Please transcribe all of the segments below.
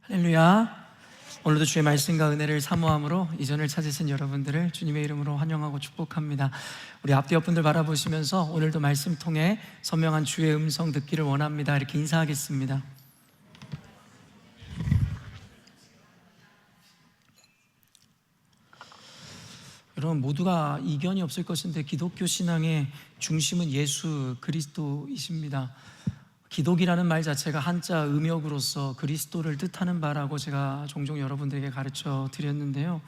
할렐루야. 오늘도 주의 말씀과 은혜를 사모함으로 이전을 찾으신 여러분들을 주님의 이름으로 환영하고 축복합니다. 우리 앞뒤 옆분들 바라보시면서 오늘도 말씀 통해 선명한 주의 음성 듣기를 원합니다. 이렇게 인사하겠습니다. 여러분, 모두가 이견이 없을 것인데 기독교 신앙의 중심은 예수 그리스도이십니다. 기독이라는 말 자체가 한자 음역으로서 그리스도를 뜻하는 바라고 제가 종종 여러분들에게 가르쳐 드렸는데요.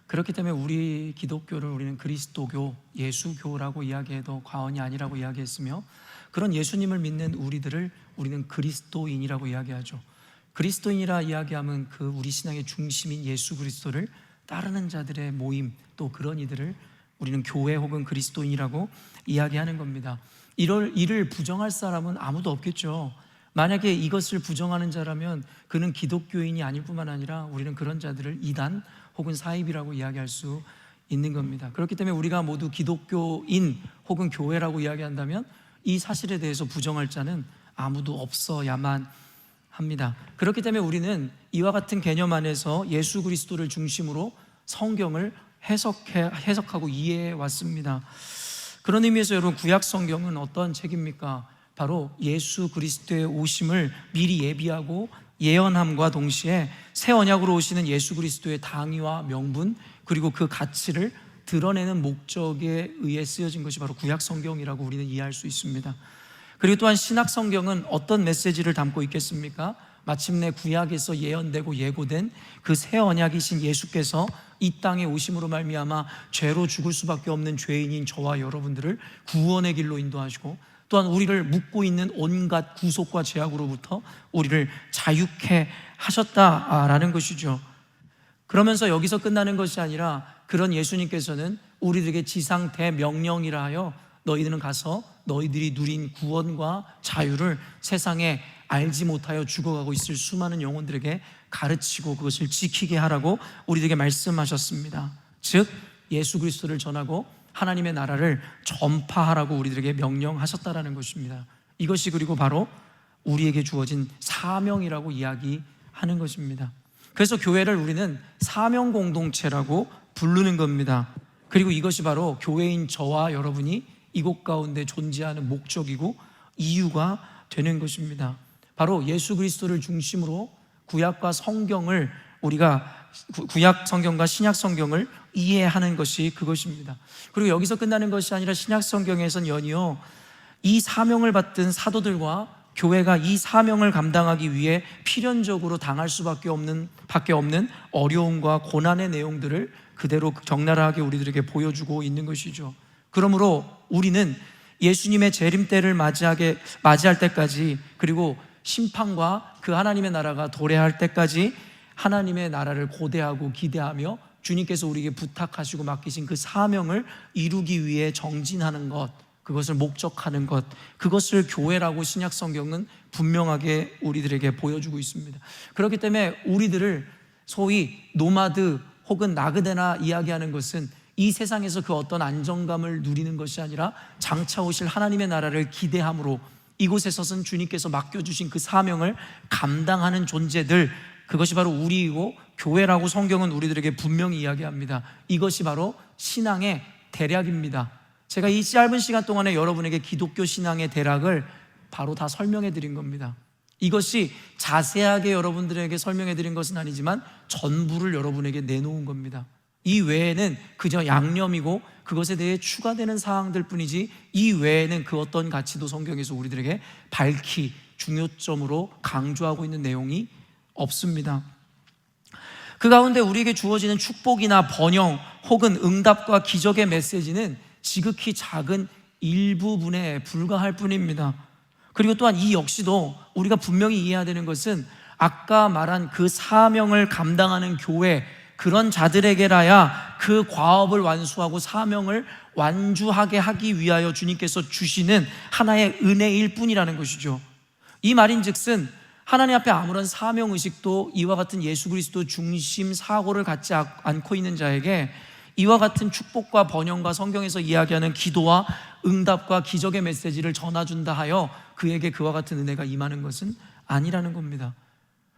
그렇기 때문에 우리 기독교를 우리는 그리스도교, 예수교라고 이야기해도 과언이 아니라고 이야기했으며, 그런 예수님을 믿는 우리들을 우리는 그리스도인이라고 이야기하죠. 그리스도인이라 이야기하면 그 우리 신앙의 중심인 예수 그리스도를 따르는 자들의 모임, 또 그런 이들을 우리는 교회 혹은 그리스도인이라고 이야기하는 겁니다. 이를 부정할 사람은 아무도 없겠죠. 만약에 이것을 부정하는 자라면 그는 기독교인이 아닐 뿐만 아니라 우리는 그런 자들을 이단 혹은 사입이라고 이야기할 수 있는 겁니다. 그렇기 때문에 우리가 모두 기독교인 혹은 교회라고 이야기한다면 이 사실에 대해서 부정할 자는 아무도 없어야만 합니다. 그렇기 때문에 우리는 이와 같은 개념 안에서 예수 그리스도를 중심으로 성경을 해석하고 이해해 왔습니다. 그런 의미에서 여러분, 구약 성경은 어떤 책입니까? 바로 예수 그리스도의 오심을 미리 예비하고 예언함과 동시에 새 언약으로 오시는 예수 그리스도의 당위와 명분, 그리고 그 가치를 드러내는 목적에 의해 쓰여진 것이 바로 구약 성경이라고 우리는 이해할 수 있습니다. 그리고 또한 신약 성경은 어떤 메시지를 담고 있겠습니까? 마침내 구약에서 예언되고 예고된 그 새 언약이신 예수께서 이 땅에 오심으로 말미암아 죄로 죽을 수밖에 없는 죄인인 저와 여러분들을 구원의 길로 인도하시고, 또한 우리를 묶고 있는 온갖 구속과 죄악으로부터 우리를 자유케 하셨다라는 것이죠. 그러면서 여기서 끝나는 것이 아니라 그런 예수님께서는 우리들에게 지상 대명령이라 하여 너희들은 가서 너희들이 누린 구원과 자유를 세상에 알지 못하여 죽어가고 있을 수많은 영혼들에게 가르치고 그것을 지키게 하라고 우리들에게 말씀하셨습니다. 즉 예수 그리스도를 전하고 하나님의 나라를 전파하라고 우리들에게 명령하셨다라는 것입니다. 이것이 그리고 바로 우리에게 주어진 사명이라고 이야기하는 것입니다. 그래서 교회를 우리는 사명 공동체라고 부르는 겁니다. 그리고 이것이 바로 교회인 저와 여러분이 이곳 가운데 존재하는 목적이고 이유가 되는 것입니다. 바로 예수 그리스도를 중심으로 구약과 성경을 우리가 구약 성경과 신약 성경을 이해하는 것이 그것입니다. 그리고 여기서 끝나는 것이 아니라 신약 성경에서는 연이어 이 사명을 받은 사도들과 교회가 이 사명을 감당하기 위해 필연적으로 당할 수밖에 없는 어려움과 고난의 내용들을 그대로 적나라하게 우리들에게 보여주고 있는 것이죠. 그러므로 우리는 예수님의 재림 때를 맞이할 때까지, 그리고 심판과 그 하나님의 나라가 도래할 때까지 하나님의 나라를 고대하고 기대하며 주님께서 우리에게 부탁하시고 맡기신 그 사명을 이루기 위해 정진하는 것, 그것을 목적하는 것, 그것을 교회라고 신약 성경은 분명하게 우리들에게 보여주고 있습니다. 그렇기 때문에 우리들을 소위 노마드 혹은 나그네나 이야기하는 것은 이 세상에서 그 어떤 안정감을 누리는 것이 아니라 장차 오실 하나님의 나라를 기대함으로 이곳에 서선 주님께서 맡겨주신 그 사명을 감당하는 존재들, 그것이 바로 우리이고 교회라고 성경은 우리들에게 분명히 이야기합니다. 이것이 바로 신앙의 대략입니다. 제가 이 짧은 시간 동안에 여러분에게 기독교 신앙의 대략을 바로 다 설명해 드린 겁니다. 이것이 자세하게 여러분들에게 설명해 드린 것은 아니지만 전부를 여러분에게 내놓은 겁니다. 이 외에는 그저 양념이고 그것에 대해 추가되는 사항들 뿐이지, 이 외에는 그 어떤 가치도 성경에서 우리들에게 밝히 중요점으로 강조하고 있는 내용이 없습니다. 그 가운데 우리에게 주어지는 축복이나 번영 혹은 응답과 기적의 메시지는 지극히 작은 일부분에 불과할 뿐입니다. 그리고 또한 이 역시도 우리가 분명히 이해해야 되는 것은 아까 말한 그 사명을 감당하는 교회, 그런 자들에게라야 그 과업을 완수하고 사명을 완주하게 하기 위하여 주님께서 주시는 하나의 은혜일 뿐이라는 것이죠. 이 말인즉슨 하나님 앞에 아무런 사명의식도 이와 같은 예수 그리스도 중심 사고를 갖지 않고 있는 자에게 이와 같은 축복과 번영과 성경에서 이야기하는 기도와 응답과 기적의 메시지를 전해준다 하여 그에게 그와 같은 은혜가 임하는 것은 아니라는 겁니다.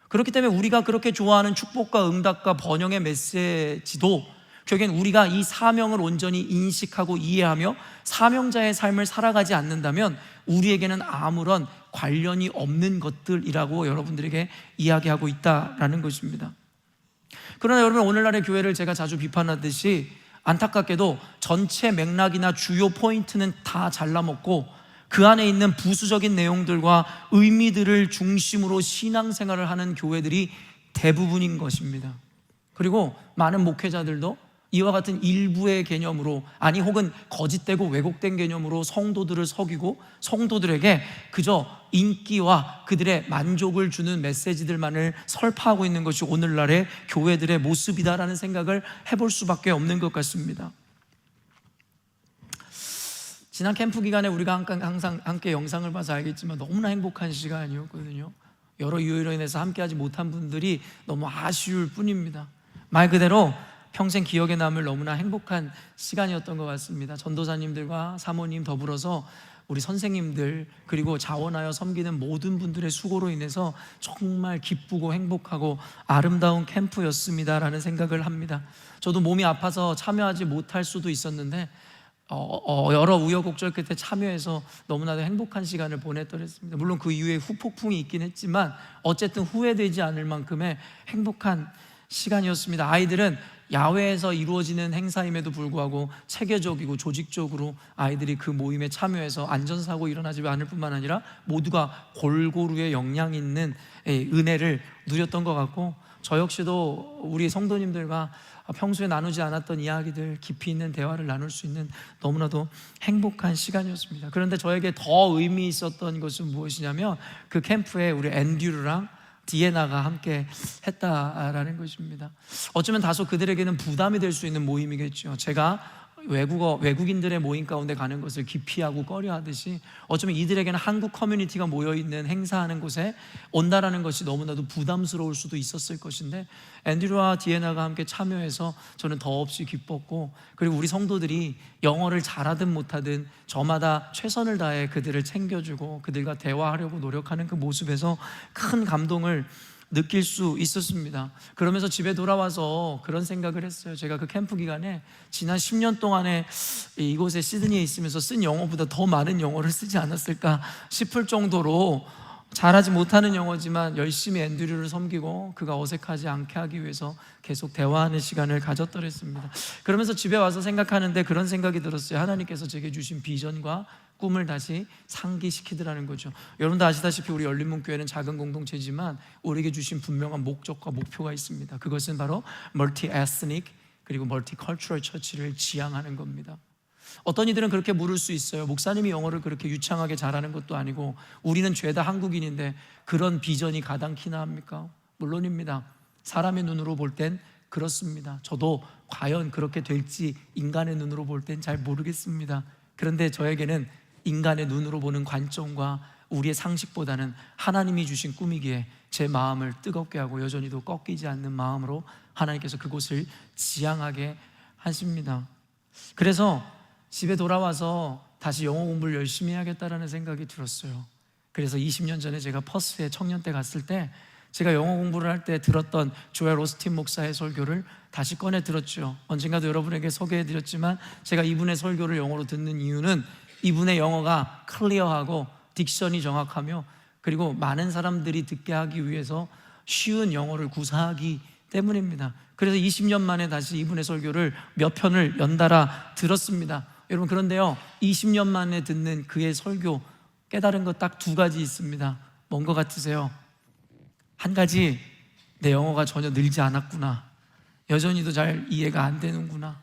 그렇기 때문에 우리가 그렇게 좋아하는 축복과 응답과 번영의 메시지도 결국엔 우리가 이 사명을 온전히 인식하고 이해하며 사명자의 삶을 살아가지 않는다면 우리에게는 아무런 관련이 없는 것들이라고 여러분들에게 이야기하고 있다라는 것입니다. 그러나 여러분, 오늘날의 교회를 제가 자주 비판하듯이 안타깝게도 전체 맥락이나 주요 포인트는 다 잘라먹고 그 안에 있는 부수적인 내용들과 의미들을 중심으로 신앙생활을 하는 교회들이 대부분인 것입니다. 그리고 많은 목회자들도 이와 같은 일부의 개념으로, 아니 혹은 거짓되고 왜곡된 개념으로 성도들을 속이고 성도들에게 그저 인기와 그들의 만족을 주는 메시지들만을 설파하고 있는 것이 오늘날의 교회들의 모습이다라는 생각을 해볼 수밖에 없는 것 같습니다. 지난 캠프 기간에 우리가 항상 함께 영상을 봐서 알겠지만 너무나 행복한 시간이었거든요. 여러 이유로 인해서 함께하지 못한 분들이 너무 아쉬울 뿐입니다. 말 그대로 평생 기억에 남을 너무나 행복한 시간이었던 것 같습니다. 전도사님들과 사모님 더불어서 우리 선생님들 그리고 자원하여 섬기는 모든 분들의 수고로 인해서 정말 기쁘고 행복하고 아름다운 캠프였습니다라는 생각을 합니다. 저도 몸이 아파서 참여하지 못할 수도 있었는데 여러 우여곡절 끝에 참여해서 너무나도 행복한 시간을 보냈더랬습니다. 물론 그 이후에 후폭풍이 있긴 했지만 어쨌든 후회되지 않을 만큼의 행복한 시간이었습니다. 아이들은 야외에서 이루어지는 행사임에도 불구하고 체계적이고 조직적으로 아이들이 그 모임에 참여해서 안전사고 일어나지 않을 뿐만 아니라 모두가 골고루의 영향 있는 은혜를 누렸던 것 같고, 저 역시도 우리 성도님들과 평소에 나누지 않았던 이야기들, 깊이 있는 대화를 나눌 수 있는 너무나도 행복한 시간이었습니다. 그런데 저에게 더 의미 있었던 것은 무엇이냐면 그 캠프에 우리 앤드류랑 디에나가 함께 했다라는 것입니다. 어쩌면 다소 그들에게는 부담이 될 수 있는 모임이겠죠. 제가 외국인들의 모임 가운데 가는 것을 기피하고 꺼려하듯이 어쩌면 이들에게는 한국 커뮤니티가 모여있는 행사하는 곳에 온다라는 것이 너무나도 부담스러울 수도 있었을 것인데, 앤드류와 디에나가 함께 참여해서 저는 더없이 기뻤고, 그리고 우리 성도들이 영어를 잘하든 못하든 저마다 최선을 다해 그들을 챙겨주고 그들과 대화하려고 노력하는 그 모습에서 큰 감동을 느낄 수 있었습니다. 그러면서 집에 돌아와서 그런 생각을 했어요. 제가 그 캠프 기간에 지난 10년 동안에 이곳에 시드니에 있으면서 쓴 영어보다 더 많은 영어를 쓰지 않았을까 싶을 정도로 잘하지 못하는 영어지만 열심히 앤드류를 섬기고 그가 어색하지 않게 하기 위해서 계속 대화하는 시간을 가졌더랬습니다. 그러면서 집에 와서 생각하는데 그런 생각이 들었어요. 하나님께서 제게 주신 비전과 꿈을 다시 상기시키더라는 거죠. 여러분도 아시다시피 우리 열린문교회는 작은 공동체지만 우리에게 주신 분명한 목적과 목표가 있습니다. 그것은 바로 멀티 에스닉 그리고 멀티 컬처럴 처치를 지향하는 겁니다. 어떤 이들은 그렇게 물을 수 있어요. 목사님이 영어를 그렇게 유창하게 잘하는 것도 아니고 우리는 죄다 한국인인데 그런 비전이 가당키나 합니까? 물론입니다. 사람의 눈으로 볼 땐 그렇습니다. 저도 과연 그렇게 될지 인간의 눈으로 볼 땐 잘 모르겠습니다. 그런데 저에게는 인간의 눈으로 보는 관점과 우리의 상식보다는 하나님이 주신 꿈이기에 제 마음을 뜨겁게 하고 여전히도 꺾이지 않는 마음으로 하나님께서 그곳을 지향하게 하십니다. 그래서 집에 돌아와서 다시 영어 공부를 열심히 해야겠다라는 생각이 들었어요. 그래서 20년 전에 제가 퍼스에 청년 때 갔을 때 제가 영어 공부를 할 때 들었던 조엘 오스틴 목사의 설교를 다시 꺼내 들었죠. 언젠가도 여러분에게 소개해드렸지만 제가 이분의 설교를 영어로 듣는 이유는 이분의 영어가 클리어하고 딕션이 정확하며 그리고 많은 사람들이 듣게 하기 위해서 쉬운 영어를 구사하기 때문입니다. 그래서 20년 만에 다시 이분의 설교를 몇 편을 연달아 들었습니다. 여러분, 그런데요 20년 만에 듣는 그의 설교 깨달은 것 딱 두 가지 있습니다. 뭔 것 같으세요? 한 가지, 내 영어가 전혀 늘지 않았구나, 여전히도 잘 이해가 안 되는구나.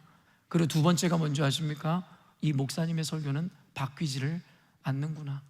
그리고 두 번째가 뭔지 아십니까? 이 목사님의 설교는 바뀌지를 않는구나.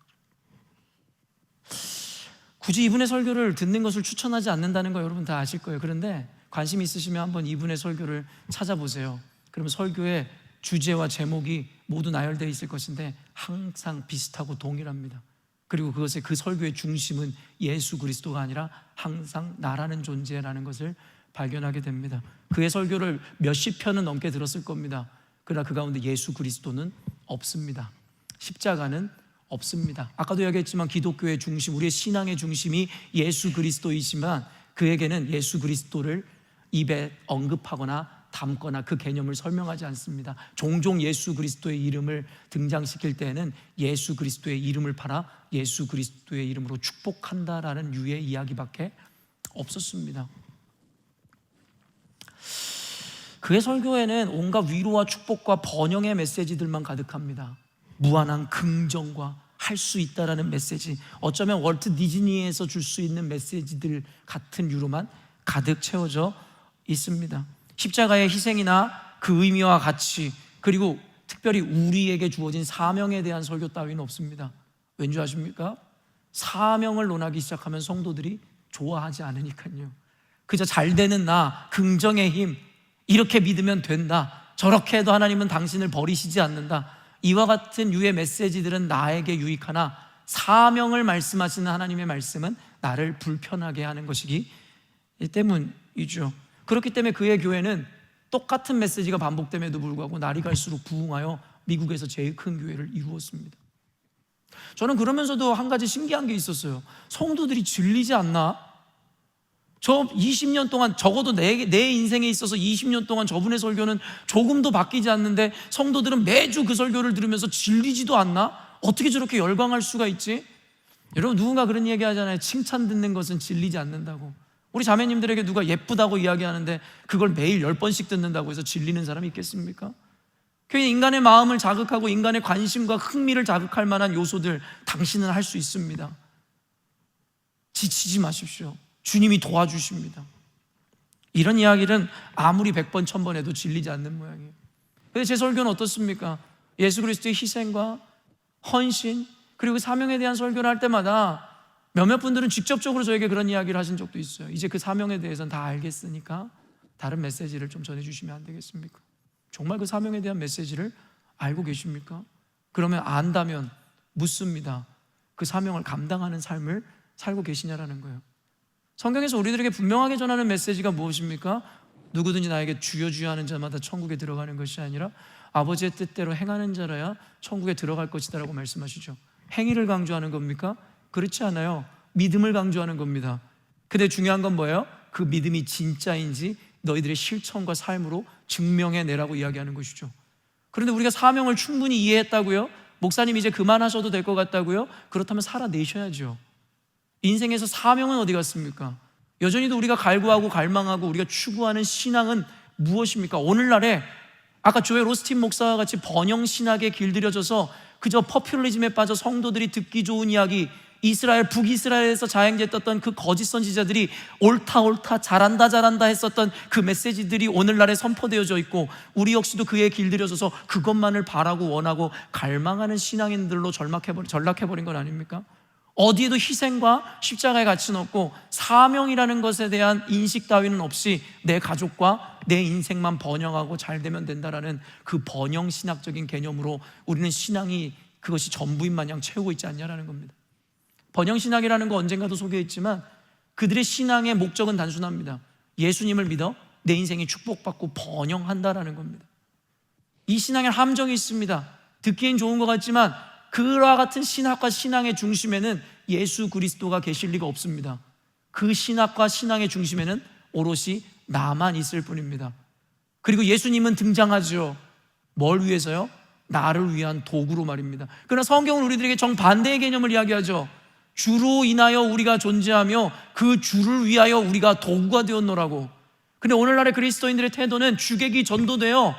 굳이 이분의 설교를 듣는 것을 추천하지 않는다는 거 여러분 다 아실 거예요. 그런데 관심 있으시면 한번 이분의 설교를 찾아보세요. 그러면 설교의 주제와 제목이 모두 나열되어 있을 것인데 항상 비슷하고 동일합니다. 그리고 그것의 그 설교의 중심은 예수 그리스도가 아니라 항상 나라는 존재라는 것을 발견하게 됩니다. 그의 설교를 몇십 편은 넘게 들었을 겁니다. 그러나 그 가운데 예수 그리스도는 없습니다. 십자가는 없습니다. 아까도 이야기했지만 기독교의 중심, 우리의 신앙의 중심이 예수 그리스도이지만 그에게는 예수 그리스도를 입에 언급하거나 담거나 그 개념을 설명하지 않습니다. 종종 예수 그리스도의 이름을 등장시킬 때에는 예수 그리스도의 이름을 팔아 예수 그리스도의 이름으로 축복한다라는 유의 이야기밖에 없었습니다. 그의 설교에는 온갖 위로와 축복과 번영의 메시지들만 가득합니다. 무한한 긍정과 할 수 있다라는 메시지, 어쩌면 월트 디즈니에서 줄 수 있는 메시지들 같은 유로만 가득 채워져 있습니다. 십자가의 희생이나 그 의미와 가치, 그리고 특별히 우리에게 주어진 사명에 대한 설교 따위는 없습니다. 왠지 아십니까? 사명을 논하기 시작하면 성도들이 좋아하지 않으니까요. 그저 잘 되는 나, 긍정의 힘, 이렇게 믿으면 된다, 저렇게 해도 하나님은 당신을 버리시지 않는다, 이와 같은 유의 메시지들은 나에게 유익하나 사명을 말씀하시는 하나님의 말씀은 나를 불편하게 하는 것이기 때문이죠. 그렇기 때문에 그의 교회는 똑같은 메시지가 반복됨에도 불구하고 날이 갈수록 부흥하여 미국에서 제일 큰 교회를 이루었습니다. 저는 그러면서도 한 가지 신기한 게 있었어요. 성도들이 질리지 않나? 저 20년 동안, 적어도 내 인생에 있어서 20년 동안 저분의 설교는 조금도 바뀌지 않는데 성도들은 매주 그 설교를 들으면서 질리지도 않나? 어떻게 저렇게 열광할 수가 있지? 여러분, 누군가 그런 얘기 하잖아요. 칭찬 듣는 것은 질리지 않는다고. 우리 자매님들에게 누가 예쁘다고 이야기하는데 그걸 매일 10번씩 듣는다고 해서 질리는 사람이 있겠습니까? 그게 인간의 마음을 자극하고 인간의 관심과 흥미를 자극할 만한 요소들, 당신은 할 수 있습니다. 지치지 마십시오. 주님이 도와주십니다. 이런 이야기는 아무리 100번 1000번 해도 질리지 않는 모양이에요. 근데 제 설교는 어떻습니까? 예수 그리스도의 희생과 헌신, 그리고 사명에 대한 설교를 할 때마다 몇몇 분들은 직접적으로 저에게 그런 이야기를 하신 적도 있어요. 이제 그 사명에 대해서는 다 알겠으니까 다른 메시지를 좀 전해주시면 안 되겠습니까? 정말 그 사명에 대한 메시지를 알고 계십니까? 그러면 안다면 묻습니다. 그 사명을 감당하는 삶을 살고 계시냐라는 거예요. 성경에서 우리들에게 분명하게 전하는 메시지가 무엇입니까? 누구든지 나에게 주여 주여 하는 자마다 천국에 들어가는 것이 아니라 아버지의 뜻대로 행하는 자라야 천국에 들어갈 것이다 라고 말씀하시죠. 행위를 강조하는 겁니까? 그렇지 않아요. 믿음을 강조하는 겁니다. 근데 중요한 건 뭐예요? 그 믿음이 진짜인지 너희들의 실천과 삶으로 증명해내라고 이야기하는 것이죠. 그런데 우리가 사명을 충분히 이해했다고요? 목사님 이제 그만하셔도 될 것 같다고요? 그렇다면 살아내셔야죠. 인생에서 사명은 어디 갔습니까? 여전히도 우리가 갈구하고 갈망하고 우리가 추구하는 신앙은 무엇입니까? 오늘날에 아까 조엘 오스틴 목사와 같이 번영신학에 길들여져서 그저 퍼퓰리즘에 빠져 성도들이 듣기 좋은 이야기, 이스라엘, 북이스라엘에서 자행제 떴던 그 거짓 선지자들이 옳다 옳다 잘한다 잘한다 했었던 그 메시지들이 오늘날에 선포되어져 있고, 우리 역시도 그에 길들여져서 그것만을 바라고 원하고 갈망하는 신앙인들로 전락해버린 건 아닙니까? 어디에도 희생과 십자가의 가치는 없고 사명이라는 것에 대한 인식 따위는 없이 내 가족과 내 인생만 번영하고 잘 되면 된다라는 그 번영신학적인 개념으로 우리는 신앙이 그것이 전부인 마냥 채우고 있지 않냐라는 겁니다. 번영신학이라는 거 언젠가도 소개했지만 그들의 신앙의 목적은 단순합니다. 예수님을 믿어 내 인생이 축복받고 번영한다라는 겁니다. 이 신앙에 함정이 있습니다. 듣기엔 좋은 것 같지만 그와 같은 신학과 신앙의 중심에는 예수 그리스도가 계실 리가 없습니다. 그 신학과 신앙의 중심에는 오롯이 나만 있을 뿐입니다. 그리고 예수님은 등장하죠. 뭘 위해서요? 나를 위한 도구로 말입니다. 그러나 성경은 우리들에게 정반대의 개념을 이야기하죠. 주로 인하여 우리가 존재하며 그 주를 위하여 우리가 도구가 되었노라고. 근데 오늘날의 그리스도인들의 태도는 주객이 전도되어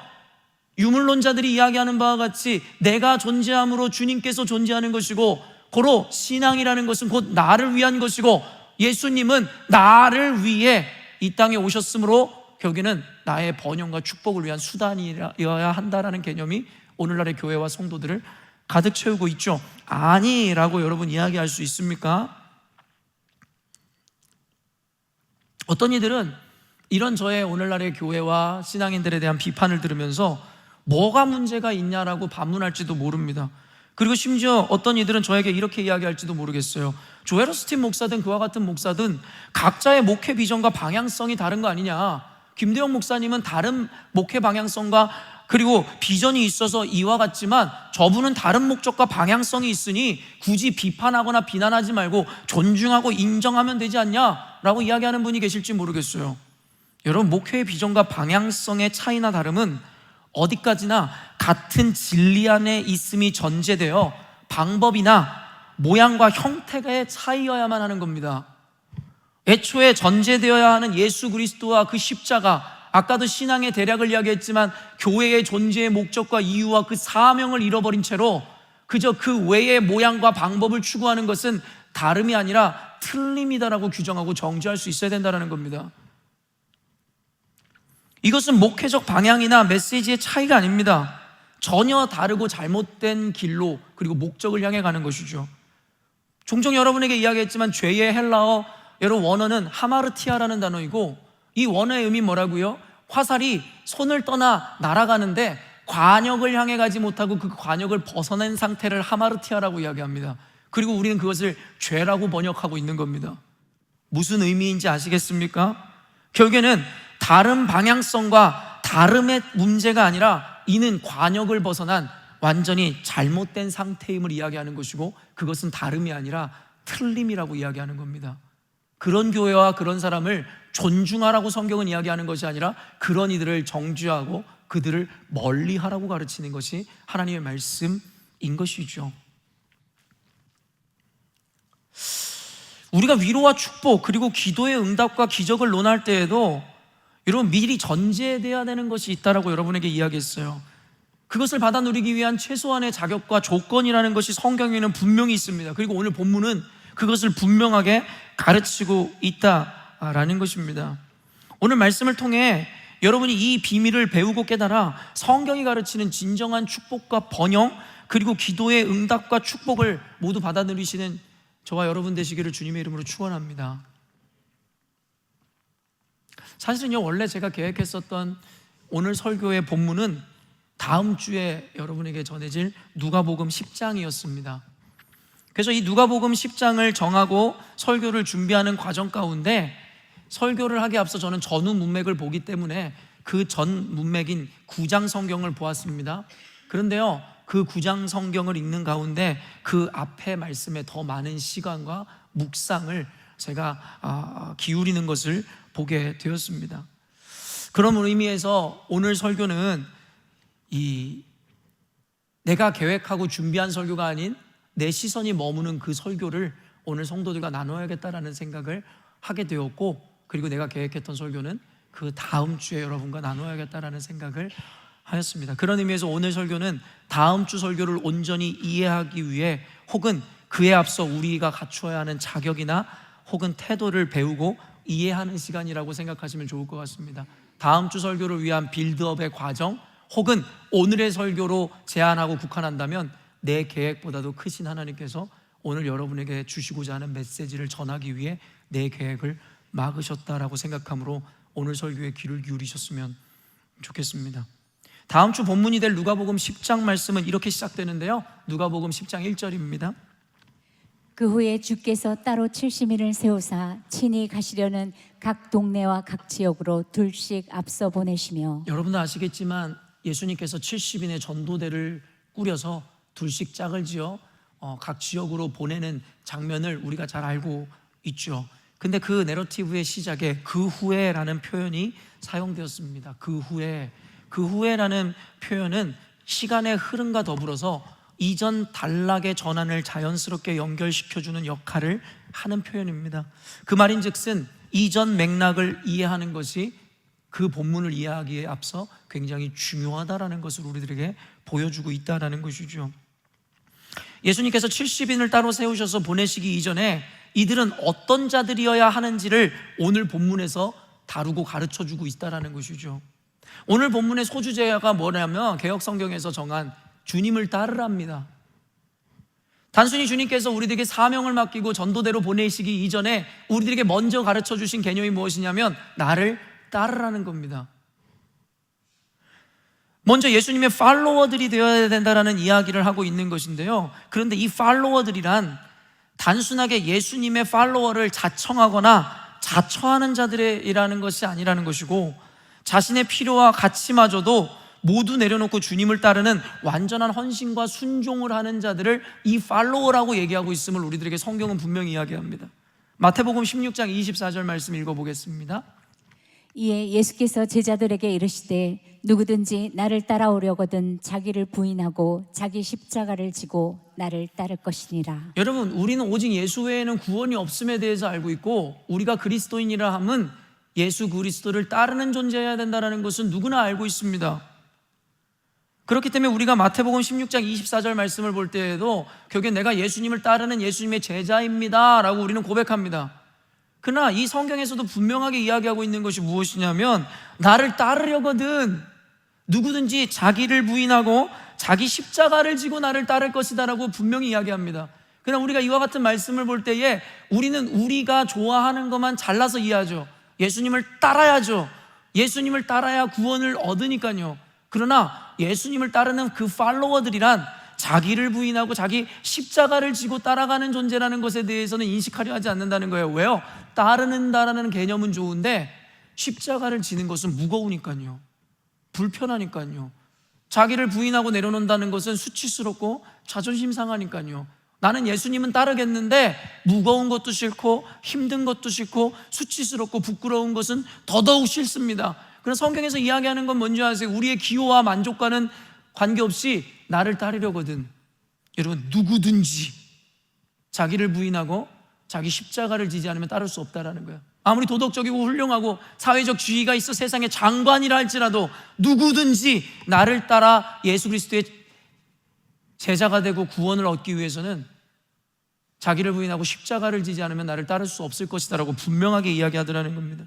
유물론자들이 이야기하는 바와 같이 내가 존재함으로 주님께서 존재하는 것이고, 고로 신앙이라는 것은 곧 나를 위한 것이고, 예수님은 나를 위해 이 땅에 오셨으므로 결국에는 나의 번영과 축복을 위한 수단이어야 한다라는 개념이 오늘날의 교회와 성도들을 가득 채우고 있죠. 아니라고 여러분 이야기할 수 있습니까? 어떤 이들은 이런 저의 오늘날의 교회와 신앙인들에 대한 비판을 들으면서 뭐가 문제가 있냐라고 반문할지도 모릅니다. 그리고 심지어 어떤 이들은 저에게 이렇게 이야기할지도 모르겠어요. 조엘 오스틴 목사든 그와 같은 목사든 각자의 목회 비전과 방향성이 다른 거 아니냐, 김대영 목사님은 다른 목회 방향성과 그리고 비전이 있어서 이와 같지만 저분은 다른 목적과 방향성이 있으니 굳이 비판하거나 비난하지 말고 존중하고 인정하면 되지 않냐 라고 이야기하는 분이 계실지 모르겠어요. 여러분, 목회의 비전과 방향성의 차이나 다름은 어디까지나 같은 진리 안에 있음이 전제되어 방법이나 모양과 형태의 차이여야만 하는 겁니다. 애초에 전제되어야 하는 예수 그리스도와 그 십자가, 아까도 신앙의 대략을 이야기했지만 교회의 존재의 목적과 이유와 그 사명을 잃어버린 채로 그저 그 외의 모양과 방법을 추구하는 것은 다름이 아니라 틀림이다라고 규정하고 정죄할 수 있어야 된다는 겁니다. 이것은 목회적 방향이나 메시지의 차이가 아닙니다. 전혀 다르고 잘못된 길로, 그리고 목적을 향해 가는 것이죠. 종종 여러분에게 이야기했지만 죄의 헬라어, 여러분 원어는 하마르티아라는 단어이고, 이 원어의 의미 뭐라고요? 화살이 손을 떠나 날아가는데 관역을 향해 가지 못하고 그 관역을 벗어낸 상태를 하마르티아라고 이야기합니다. 그리고 우리는 그것을 죄라고 번역하고 있는 겁니다. 무슨 의미인지 아시겠습니까? 결국에는 다른 방향성과 다름의 문제가 아니라 이는 관역을 벗어난 완전히 잘못된 상태임을 이야기하는 것이고, 그것은 다름이 아니라 틀림이라고 이야기하는 겁니다. 그런 교회와 그런 사람을 존중하라고 성경은 이야기하는 것이 아니라 그런 이들을 정죄하고 그들을 멀리하라고 가르치는 것이 하나님의 말씀인 것이죠. 우리가 위로와 축복, 그리고 기도의 응답과 기적을 논할 때에도 여러분, 미리 전제되어야 되는 것이 있다라고 여러분에게 이야기했어요. 그것을 받아 누리기 위한 최소한의 자격과 조건이라는 것이 성경에는 분명히 있습니다. 그리고 오늘 본문은 그것을 분명하게 가르치고 있다라는 것입니다. 오늘 말씀을 통해 여러분이 이 비밀을 배우고 깨달아 성경이 가르치는 진정한 축복과 번영, 그리고 기도의 응답과 축복을 모두 받아 누리시는 저와 여러분 되시기를 주님의 이름으로 축원합니다. 사실은요, 원래 제가 계획했었던 오늘 설교의 본문은 다음 주에 여러분에게 전해질 누가복음 10장이었습니다. 그래서 이 누가복음 10장을 정하고 설교를 준비하는 과정 가운데 설교를 하기 앞서 저는 전후 문맥을 보기 때문에 그 전 문맥인 9장 성경을 보았습니다. 그런데요, 그 9장 성경을 읽는 가운데 그 앞에 말씀에 더 많은 시간과 묵상을 제가 기울이는 것을 보게 되었습니다. 그런 의미에서 오늘 설교는 내가 계획하고 준비한 설교가 아닌 내 시선이 머무는 그 설교를 오늘 성도들과 나눠야겠다라는 생각을 하게 되었고, 그리고 내가 계획했던 설교는 그 다음 주에 여러분과 나눠야겠다라는 생각을 하였습니다. 그런 의미에서 오늘 설교는 다음 주 설교를 온전히 이해하기 위해, 혹은 그에 앞서 우리가 갖추어야 하는 자격이나 혹은 태도를 배우고 이해하는 시간이라고 생각하시면 좋을 것 같습니다. 다음 주 설교를 위한 빌드업의 과정, 혹은 오늘의 설교로 제한하고 국한한다면 내 계획보다도 크신 하나님께서 오늘 여러분에게 주시고자 하는 메시지를 전하기 위해 내 계획을 막으셨다라고 생각함으로 오늘 설교에 귀를 기울이셨으면 좋겠습니다. 다음 주 본문이 될 누가복음 10장 말씀은 이렇게 시작되는데요, 누가복음 10장 1절입니다. 그 후에 주께서 따로 70인을 세우사 친히 가시려는 각 동네와 각 지역으로 둘씩 앞서 보내시며, 여러분도 아시겠지만 예수님께서 70인의 전도대를 꾸려서 둘씩 짝을 지어 각 지역으로 보내는 장면을 우리가 잘 알고 있죠. 근데 그 내러티브의 시작에 그 후에라는 표현이 사용되었습니다. 그 후에라는 표현은 시간의 흐름과 더불어서 이전 단락의 전환을 자연스럽게 연결시켜주는 역할을 하는 표현입니다. 그 말인즉슨 이전 맥락을 이해하는 것이 그 본문을 이해하기에 앞서 굉장히 중요하다라는 것을 우리들에게 보여주고 있다라는 것이죠. 예수님께서 70인을 따로 세우셔서 보내시기 이전에 이들은 어떤 자들이어야 하는지를 오늘 본문에서 다루고 가르쳐주고 있다라는 것이죠. 오늘 본문의 소주제가 뭐냐면 개역성경에서 정한 주님을 따르랍니다. 단순히 주님께서 우리들에게 사명을 맡기고 전도대로 보내시기 이전에 우리들에게 먼저 가르쳐 주신 개념이 무엇이냐면 나를 따르라는 겁니다. 먼저 예수님의 팔로워들이 되어야 된다라는 이야기를 하고 있는 것인데요, 그런데 이 팔로워들이란 단순하게 예수님의 팔로워를 자청하거나 자처하는 자들이라는 것이 아니라는 것이고, 자신의 필요와 가치마저도 모두 내려놓고 주님을 따르는 완전한 헌신과 순종을 하는 자들을 이 팔로워라고 얘기하고 있음을 우리들에게 성경은 분명히 이야기합니다. 마태복음 16장 24절 말씀 읽어보겠습니다. 이에 예수께서 제자들에게 이르시되 누구든지 나를 따라오려거든 자기를 부인하고 자기 십자가를 지고 나를 따를 것이니라. 여러분, 우리는 오직 예수 외에는 구원이 없음에 대해서 알고 있고, 우리가 그리스도인이라 함은 예수 그리스도를 따르는 존재여야 된다는 것은 누구나 알고 있습니다. 그렇기 때문에 우리가 마태복음 16장 24절 말씀을 볼 때에도 결국엔 내가 예수님을 따르는 예수님의 제자입니다 라고 우리는 고백합니다. 그러나 이 성경에서도 분명하게 이야기하고 있는 것이 무엇이냐면, 나를 따르려거든 누구든지 자기를 부인하고 자기 십자가를 지고 나를 따를 것이다 라고 분명히 이야기합니다. 그러나 우리가 이와 같은 말씀을 볼 때에 우리는 우리가 좋아하는 것만 잘라서 이해하죠. 예수님을 따라야죠. 예수님을 따라야 구원을 얻으니까요. 그러나 예수님을 따르는 그 팔로워들이란 자기를 부인하고 자기 십자가를 지고 따라가는 존재라는 것에 대해서는 인식하려 하지 않는다는 거예요. 왜요? 따르는다라는 개념은 좋은데 십자가를 지는 것은 무거우니까요. 불편하니까요. 자기를 부인하고 내려놓는다는 것은 수치스럽고 자존심 상하니까요. 나는 예수님은 따르겠는데 무거운 것도 싫고 힘든 것도 싫고 수치스럽고 부끄러운 것은 더더욱 싫습니다. 그래서 성경에서 이야기하는 건 뭔지 아세요? 우리의 기호와 만족과는 관계없이 나를 따르려거든 여러분 누구든지 자기를 부인하고 자기 십자가를 지지 않으면 따를 수 없다라는 거예요. 아무리 도덕적이고 훌륭하고 사회적 지위가 있어 세상의 장관이라 할지라도 누구든지 나를 따라 예수 그리스도의 제자가 되고 구원을 얻기 위해서는 자기를 부인하고 십자가를 지지 않으면 나를 따를 수 없을 것이다 라고 분명하게 이야기하더라는 겁니다.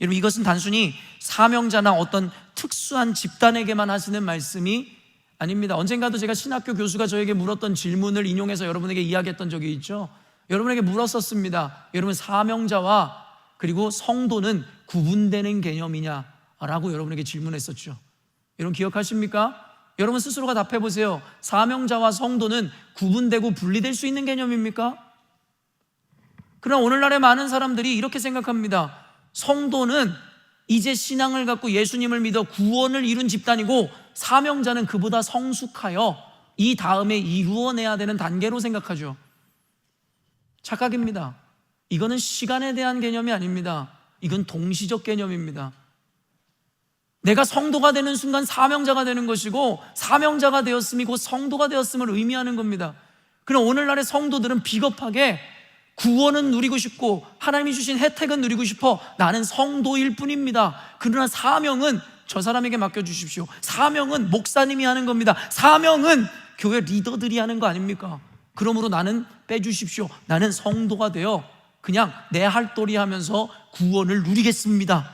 여러분, 이것은 단순히 사명자나 어떤 특수한 집단에게만 하시는 말씀이 아닙니다. 언젠가도 제가 신학교 교수가 저에게 물었던 질문을 인용해서 여러분에게 이야기했던 적이 있죠. 여러분에게 물었었습니다. 여러분, 사명자와 그리고 성도는 구분되는 개념이냐라고 여러분에게 질문했었죠. 여러분 기억하십니까? 여러분 스스로가 답해 보세요. 사명자와 성도는 구분되고 분리될 수 있는 개념입니까? 그러나 오늘날의 많은 사람들이 이렇게 생각합니다. 성도는 이제 신앙을 갖고 예수님을 믿어 구원을 이룬 집단이고 사명자는 그보다 성숙하여 이 다음에 이루어내야 되는 단계로 생각하죠. 착각입니다. 이거는 시간에 대한 개념이 아닙니다. 이건 동시적 개념입니다. 내가 성도가 되는 순간 사명자가 되는 것이고 사명자가 되었음이 곧 성도가 되었음을 의미하는 겁니다. 그럼 오늘날의 성도들은 비겁하게 구원은 누리고 싶고 하나님이 주신 혜택은 누리고 싶어 나는 성도일 뿐입니다. 그러나 사명은 저 사람에게 맡겨주십시오. 사명은 목사님이 하는 겁니다. 사명은 교회 리더들이 하는 거 아닙니까? 그러므로 나는 빼주십시오. 나는 성도가 되어 그냥 내 할도리 하면서 구원을 누리겠습니다.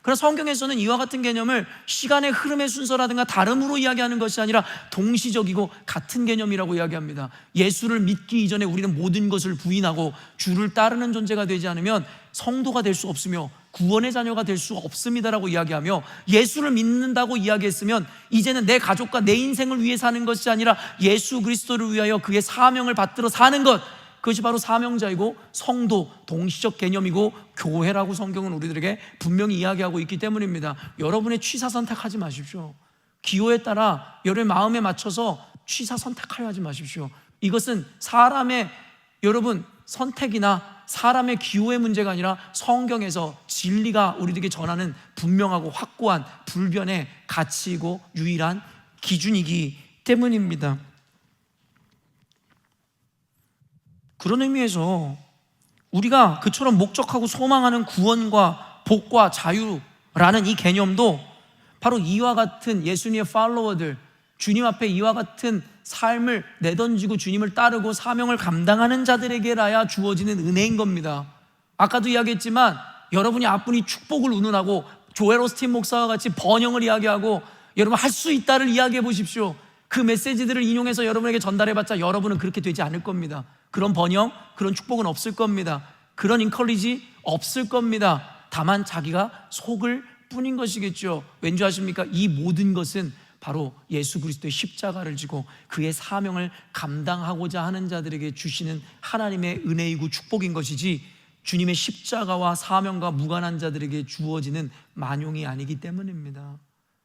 그러나 성경에서는 이와 같은 개념을 시간의 흐름의 순서라든가 다름으로 이야기하는 것이 아니라 동시적이고 같은 개념이라고 이야기합니다. 예수를 믿기 이전에 우리는 모든 것을 부인하고 주를 따르는 존재가 되지 않으면 성도가 될 수 없으며 구원의 자녀가 될 수 없습니다라고 이야기하며, 예수를 믿는다고 이야기했으면 이제는 내 가족과 내 인생을 위해 사는 것이 아니라 예수 그리스도를 위하여 그의 사명을 받들어 사는 것, 그것이 바로 사명자이고 성도, 동시적 개념이고 교회라고 성경은 우리들에게 분명히 이야기하고 있기 때문입니다. 여러분의 취사 선택하지 마십시오. 기호에 따라 여러분의 마음에 맞춰서 취사 선택하려 하지 마십시오. 이것은 사람의 여러분 선택이나 사람의 기호의 문제가 아니라 성경에서 진리가 우리들에게 전하는 분명하고 확고한 불변의 가치이고 유일한 기준이기 때문입니다. 그런 의미에서 우리가 그처럼 목적하고 소망하는 구원과 복과 자유라는 이 개념도 바로 이와 같은 예수님의 팔로워들, 주님 앞에 이와 같은 삶을 내던지고 주님을 따르고 사명을 감당하는 자들에게라야 주어지는 은혜인 겁니다. 아까도 이야기했지만 여러분이 앞분이 축복을 운운하고 조엘 오스틴 목사와 같이 번영을 이야기하고 여러분 할 수 있다를 이야기해 보십시오. 그 메시지들을 인용해서 여러분에게 전달해봤자 여러분은 그렇게 되지 않을 겁니다. 그런 번영, 그런 축복은 없을 겁니다. 그런 인컬리지 없을 겁니다. 다만 자기가 속을 뿐인 것이겠죠. 왠지 아십니까? 이 모든 것은 바로 예수 그리스도의 십자가를 지고 그의 사명을 감당하고자 하는 자들에게 주시는 하나님의 은혜이고 축복인 것이지, 주님의 십자가와 사명과 무관한 자들에게 주어지는 만용이 아니기 때문입니다.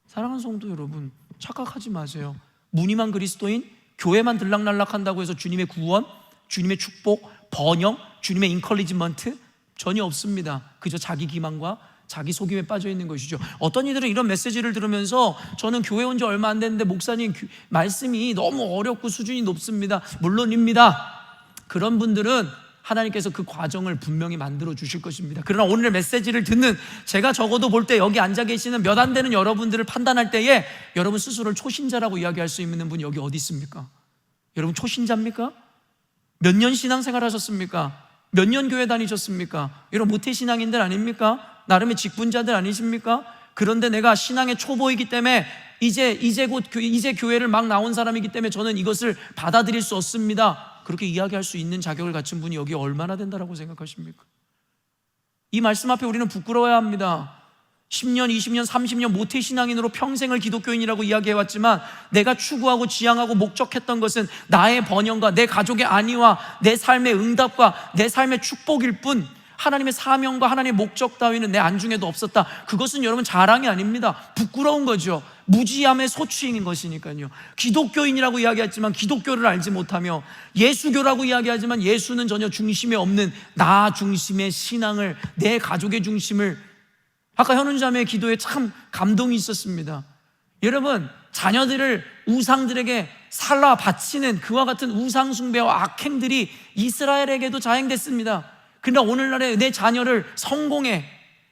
사랑하는 성도 여러분, 착각하지 마세요. 무늬만 그리스도인, 교회만 들락날락한다고 해서 주님의 구원, 주님의 축복, 번영, 주님의 인컬리지먼트 전혀 없습니다. 그저 자기 기만과 자기 속임에 빠져 있는 것이죠. 어떤 이들은 이런 메시지를 들으면서 저는 교회 온 지 얼마 안 됐는데 목사님 말씀이 너무 어렵고 수준이 높습니다. 물론입니다. 그런 분들은 하나님께서 그 과정을 분명히 만들어 주실 것입니다. 그러나 오늘 메시지를 듣는 제가 적어도 볼 때 여기 앉아 계시는 몇 안 되는 여러분들을 판단할 때에 여러분 스스로를 초신자라고 이야기할 수 있는 분이 여기 어디 있습니까? 여러분 초신자입니까? 몇 년 신앙생활 하셨습니까? 몇 년 교회 다니셨습니까? 여러분 모태신앙인들 아닙니까? 나름의 직분자들 아니십니까? 그런데 내가 신앙의 초보이기 때문에 이제 교회를 막 나온 사람이기 때문에 저는 이것을 받아들일 수 없습니다. 그렇게 이야기할 수 있는 자격을 갖춘 분이 여기 얼마나 된다라고 생각하십니까? 이 말씀 앞에 우리는 부끄러워야 합니다. 10년, 20년, 30년 모태신앙인으로 평생을 기독교인이라고 이야기해왔지만 내가 추구하고 지향하고 목적했던 것은 나의 번영과 내 가족의 안위와 내 삶의 응답과 내 삶의 축복일 뿐 하나님의 사명과 하나님의 목적 따위는 내 안중에도 없었다. 그것은 여러분 자랑이 아닙니다. 부끄러운 거죠. 무지함의 소추인 것이니까요. 기독교인이라고 이야기했지만 기독교를 알지 못하며 예수교라고 이야기하지만 예수는 전혀 중심에 없는 나 중심의 신앙을, 내 가족의 중심을. 아까 현훈자매의 기도에 참 감동이 있었습니다. 여러분, 자녀들을 우상들에게 살라 바치는 그와 같은 우상 숭배와 악행들이 이스라엘에게도 자행됐습니다. 그러나 오늘날에 내 자녀를 성공에,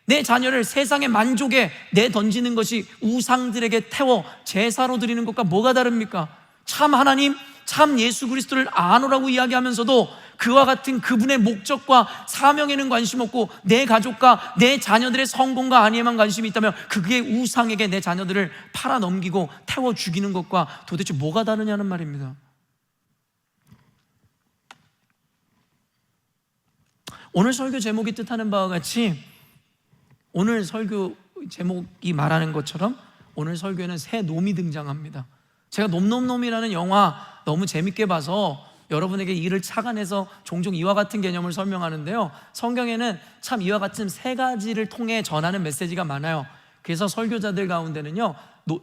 내 자녀를 세상의 만족에 내던지는 것이 우상들에게 태워 제사로 드리는 것과 뭐가 다릅니까? 참 하나님, 참 예수 그리스도를 아노라고 이야기하면서도 그와 같은 그분의 목적과 사명에는 관심 없고 내 가족과 내 자녀들의 성공과 안위에만 관심이 있다면 그게 우상에게 내 자녀들을 팔아넘기고 태워 죽이는 것과 도대체 뭐가 다르냐는 말입니다. 오늘 설교 제목이 뜻하는 바와 같이 오늘 설교 제목이 말하는 것처럼 오늘 설교에는 새 놈이 등장합니다. 제가 놈놈놈이라는 영화 너무 재밌게 봐서 여러분에게 이를 착안해서 종종 이와 같은 개념을 설명하는데요, 성경에는 참 이와 같은 세 가지를 통해 전하는 메시지가 많아요. 그래서 설교자들 가운데는요,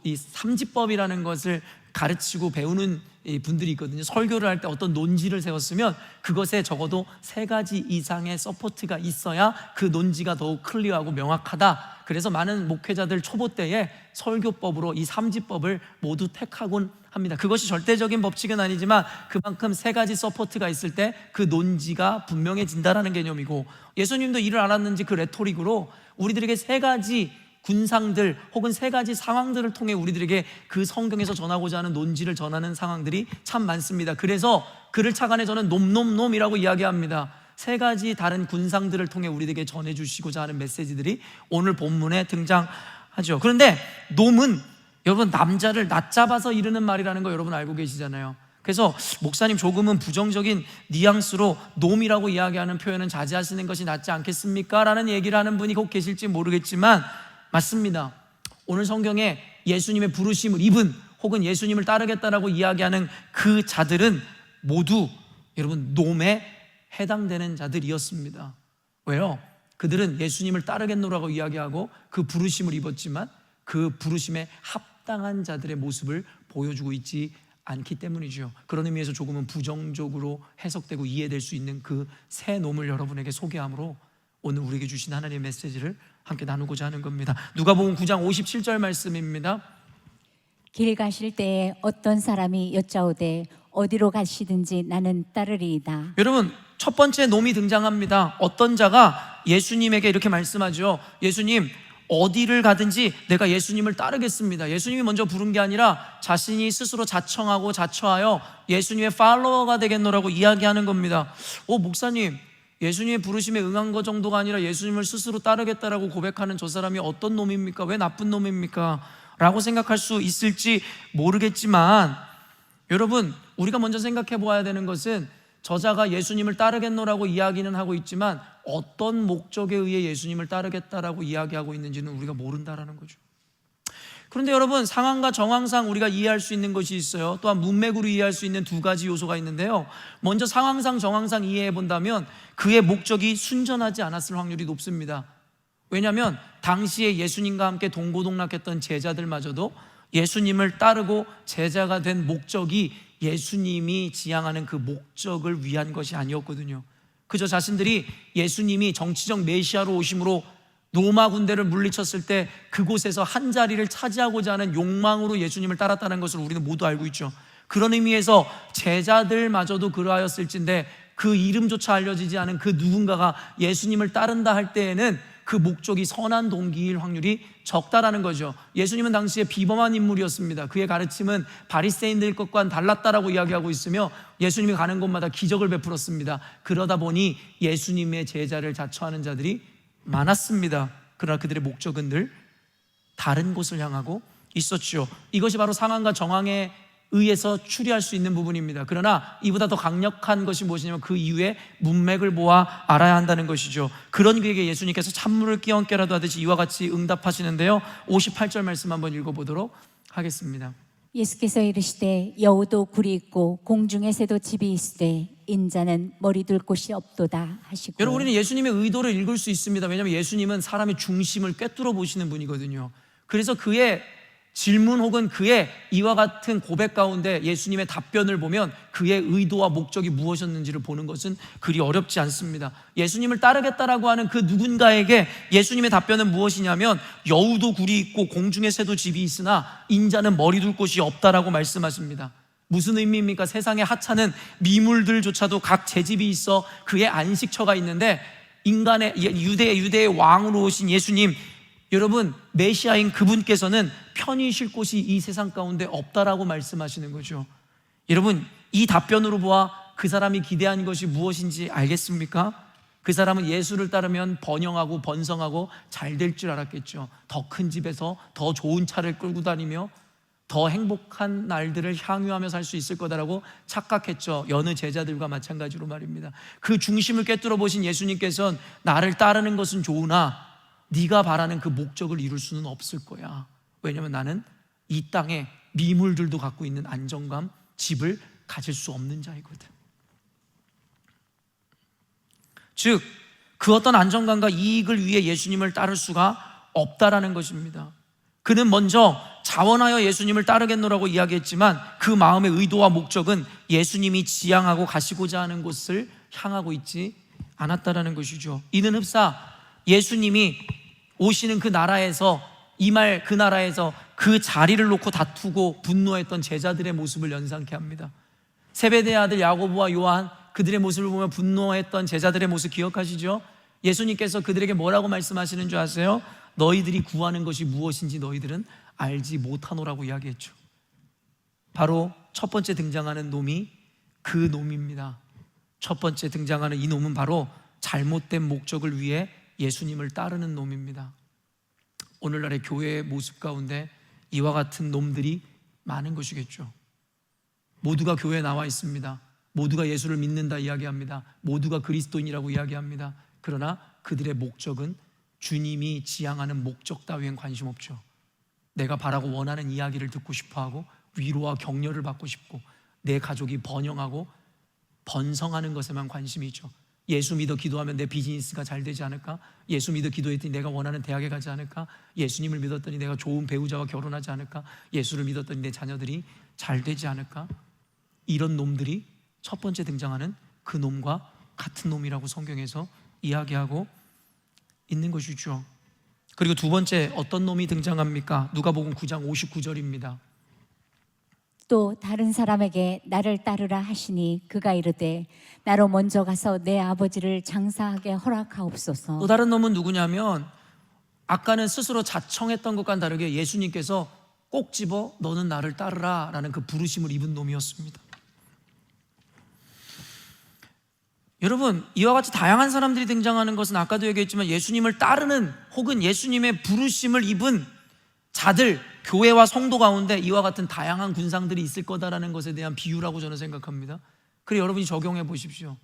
이 삼지법이라는 것을 가르치고 배우는 분들이 있거든요. 설교를 할 때 어떤 논지를 세웠으면 그것에 적어도 세 가지 이상의 서포트가 있어야 그 논지가 더욱 클리어하고 명확하다. 그래서 많은 목회자들 초보 때에 설교법으로 이 삼지법을 모두 택하곤 합니다. 그것이 절대적인 법칙은 아니지만 그만큼 세 가지 서포트가 있을 때 그 논지가 분명해진다라는 개념이고, 예수님도 이를 알았는지 그 레토릭으로 우리들에게 세 가지 군상들 혹은 세 가지 상황들을 통해 우리들에게 그 성경에서 전하고자 하는 논지를 전하는 상황들이 참 많습니다. 그래서 그를 착안해 저는 놈놈놈이라고 이야기합니다. 세 가지 다른 군상들을 통해 우리에게 전해주시고자 하는 메시지들이 오늘 본문에 등장하죠. 그런데 놈은 여러분 남자를 낮잡아서 이르는 말이라는 거 여러분 알고 계시잖아요. 그래서 목사님 조금은 부정적인 뉘앙스로 놈이라고 이야기하는 표현은 자제하시는 것이 낫지 않겠습니까? 라는 얘기를 하는 분이 꼭 계실지 모르겠지만 맞습니다. 오늘 성경에 예수님의 부르심을 입은 혹은 예수님을 따르겠다라고 이야기하는 그 자들은 모두 여러분 놈에 해당되는 자들이었습니다. 왜요? 그들은 예수님을 따르겠노라고 이야기하고 그 부르심을 입었지만 그 부르심에 합당한 자들의 모습을 보여주고 있지 않기 때문이죠. 그런 의미에서 조금은 부정적으로 해석되고 이해될 수 있는 그 새 놈을 여러분에게 소개함으로 오늘 우리에게 주신 하나님의 메시지를 함께 나누고자 하는 겁니다. 누가복음 9장 57절 말씀입니다. 길 가실 때에 어떤 사람이 여짜오되 어디로 가시든지 나는 따르리이다. 여러분, 첫 번째 놈이 등장합니다. 어떤 자가 예수님에게 이렇게 말씀하죠. 예수님, 어디를 가든지 내가 예수님을 따르겠습니다. 예수님이 먼저 부른 게 아니라 자신이 스스로 자청하고 자처하여 예수님의 팔로워가 되겠노라고 이야기하는 겁니다. 목사님, 예수님의 부르심에 응한 것 정도가 아니라 예수님을 스스로 따르겠다라고 고백하는 저 사람이 어떤 놈입니까? 왜 나쁜 놈입니까? 라고 생각할 수 있을지 모르겠지만 여러분, 우리가 먼저 생각해 보아야 되는 것은 저자가 예수님을 따르겠노라고 이야기는 하고 있지만 어떤 목적에 의해 예수님을 따르겠다라고 이야기하고 있는지는 우리가 모른다라는 거죠. 그런데 여러분, 상황과 정황상 우리가 이해할 수 있는 것이 있어요. 또한 문맥으로 이해할 수 있는 두 가지 요소가 있는데요, 먼저 상황상 정황상 이해해 본다면 그의 목적이 순전하지 않았을 확률이 높습니다. 왜냐하면 당시에 예수님과 함께 동고동락했던 제자들마저도 예수님을 따르고 제자가 된 목적이 예수님이 지향하는 그 목적을 위한 것이 아니었거든요. 그저 자신들이 예수님이 정치적 메시아로 오심으로 로마 군대를 물리쳤을 때 그곳에서 한 자리를 차지하고자 하는 욕망으로 예수님을 따랐다는 것을 우리는 모두 알고 있죠. 그런 의미에서 제자들마저도 그러하였을진데 그 이름조차 알려지지 않은 그 누군가가 예수님을 따른다 할 때에는 그 목적이 선한 동기일 확률이 적다라는 거죠. 예수님은 당시에 비범한 인물이었습니다. 그의 가르침은 바리새인들 것과는 달랐다라고 이야기하고 있으며 예수님이 가는 곳마다 기적을 베풀었습니다. 그러다 보니 예수님의 제자를 자처하는 자들이 많았습니다. 그러나 그들의 목적은 늘 다른 곳을 향하고 있었죠. 이것이 바로 상황과 정황에 의해서 추리할 수 있는 부분입니다. 그러나 이보다 더 강력한 것이 무엇이냐면 그 이후에 문맥을 보아 알아야 한다는 것이죠. 그런 그에게 예수님께서 찬물을 끼얹게라도 하듯이 이와 같이 응답하시는데요, 58절 말씀 한번 읽어보도록 하겠습니다. 예수께서 이르시되 여우도 굴이 있고 공중의 새도 집이 있으되 인자는 머리 둘 곳이 없도다 하시고. 여러분, 우리는 예수님의 의도를 읽을 수 있습니다. 왜냐하면 예수님은 사람의 중심을 꿰뚫어 보시는 분이거든요. 그래서 그의 질문 혹은 그의 이와 같은 고백 가운데 예수님의 답변을 보면 그의 의도와 목적이 무엇이었는지를 보는 것은 그리 어렵지 않습니다. 예수님을 따르겠다라고 하는 그 누군가에게 예수님의 답변은 무엇이냐면 여우도 굴이 있고 공중의 새도 집이 있으나 인자는 머리 둘 곳이 없다라고 말씀하십니다. 무슨 의미입니까? 세상의 하찮은 미물들조차도 각 제집이 있어 그의 안식처가 있는데 인간의 유대의 왕으로 오신 예수님, 여러분, 메시아인 그분께서는 편히 쉴 곳이 이 세상 가운데 없다라고 말씀하시는 거죠. 여러분, 이 답변으로 보아 그 사람이 기대한 것이 무엇인지 알겠습니까? 그 사람은 예수를 따르면 번영하고 번성하고 잘 될 줄 알았겠죠. 더 큰 집에서 더 좋은 차를 끌고 다니며 더 행복한 날들을 향유하며 살 수 있을 거다라고 착각했죠. 여느 제자들과 마찬가지로 말입니다. 그 중심을 꿰뚫어 보신 예수님께서는 나를 따르는 것은 좋으나 네가 바라는 그 목적을 이룰 수는 없을 거야. 왜냐하면 나는 이 땅에 미물들도 갖고 있는 안정감, 집을 가질 수 없는 자이거든. 즉, 그 어떤 안정감과 이익을 위해 예수님을 따를 수가 없다라는 것입니다. 그는 먼저 자원하여 예수님을 따르겠노라고 이야기했지만 그 마음의 의도와 목적은 예수님이 지향하고 가시고자 하는 곳을 향하고 있지 않았다라는 것이죠. 이는 흡사 예수님이 오시는 그 나라에서 임할 그 나라에서 그 자리를 놓고 다투고 분노했던 제자들의 모습을 연상케 합니다. 세베대의 아들 야고보와 요한, 그들의 모습을 보면 분노했던 제자들의 모습 기억하시죠? 예수님께서 그들에게 뭐라고 말씀하시는 줄 아세요? 너희들이 구하는 것이 무엇인지 너희들은 알지 못하노라고 이야기했죠. 바로 첫 번째 등장하는 놈이 그 놈입니다. 첫 번째 등장하는 이 놈은 바로 잘못된 목적을 위해 예수님을 따르는 놈입니다. 오늘날의 교회의 모습 가운데 이와 같은 놈들이 많은 것이겠죠. 모두가 교회에 나와 있습니다. 모두가 예수를 믿는다 이야기합니다. 모두가 그리스도인이라고 이야기합니다. 그러나 그들의 목적은 주님이 지향하는 목적 따위엔 관심 없죠. 내가 바라고 원하는 이야기를 듣고 싶어하고 위로와 격려를 받고 싶고 내 가족이 번영하고 번성하는 것에만 관심이 있죠. 예수 믿어 기도하면 내 비즈니스가 잘 되지 않을까? 예수 믿어 기도했더니 내가 원하는 대학에 가지 않을까? 예수님을 믿었더니 내가 좋은 배우자와 결혼하지 않을까? 예수를 믿었더니 내 자녀들이 잘 되지 않을까? 이런 놈들이 첫 번째 등장하는 그 놈과 같은 놈이라고 성경에서 이야기하고 있는 것이죠. 그리고 두 번째 어떤 놈이 등장합니까? 누가복음 9장 59절입니다. 또 다른 사람에게 나를 따르라 하시니 그가 이르되 나로 먼저 가서 내 아버지를 장사하게 허락하옵소서. 또 다른 놈은 누구냐면 아까는 스스로 자청했던 것과는 다르게 예수님께서 꼭 집어 너는 나를 따르라 라는 그 부르심을 입은 놈이었습니다. 여러분, 이와 같이 다양한 사람들이 등장하는 것은 아까도 얘기했지만 예수님을 따르는 혹은 예수님의 부르심을 입은 자들, 교회와 성도 가운데 이와 같은 다양한 군상들이 있을 거다라는 것에 대한 비유라고 저는 생각합니다. 그래, 여러분이 적용해 보십시오.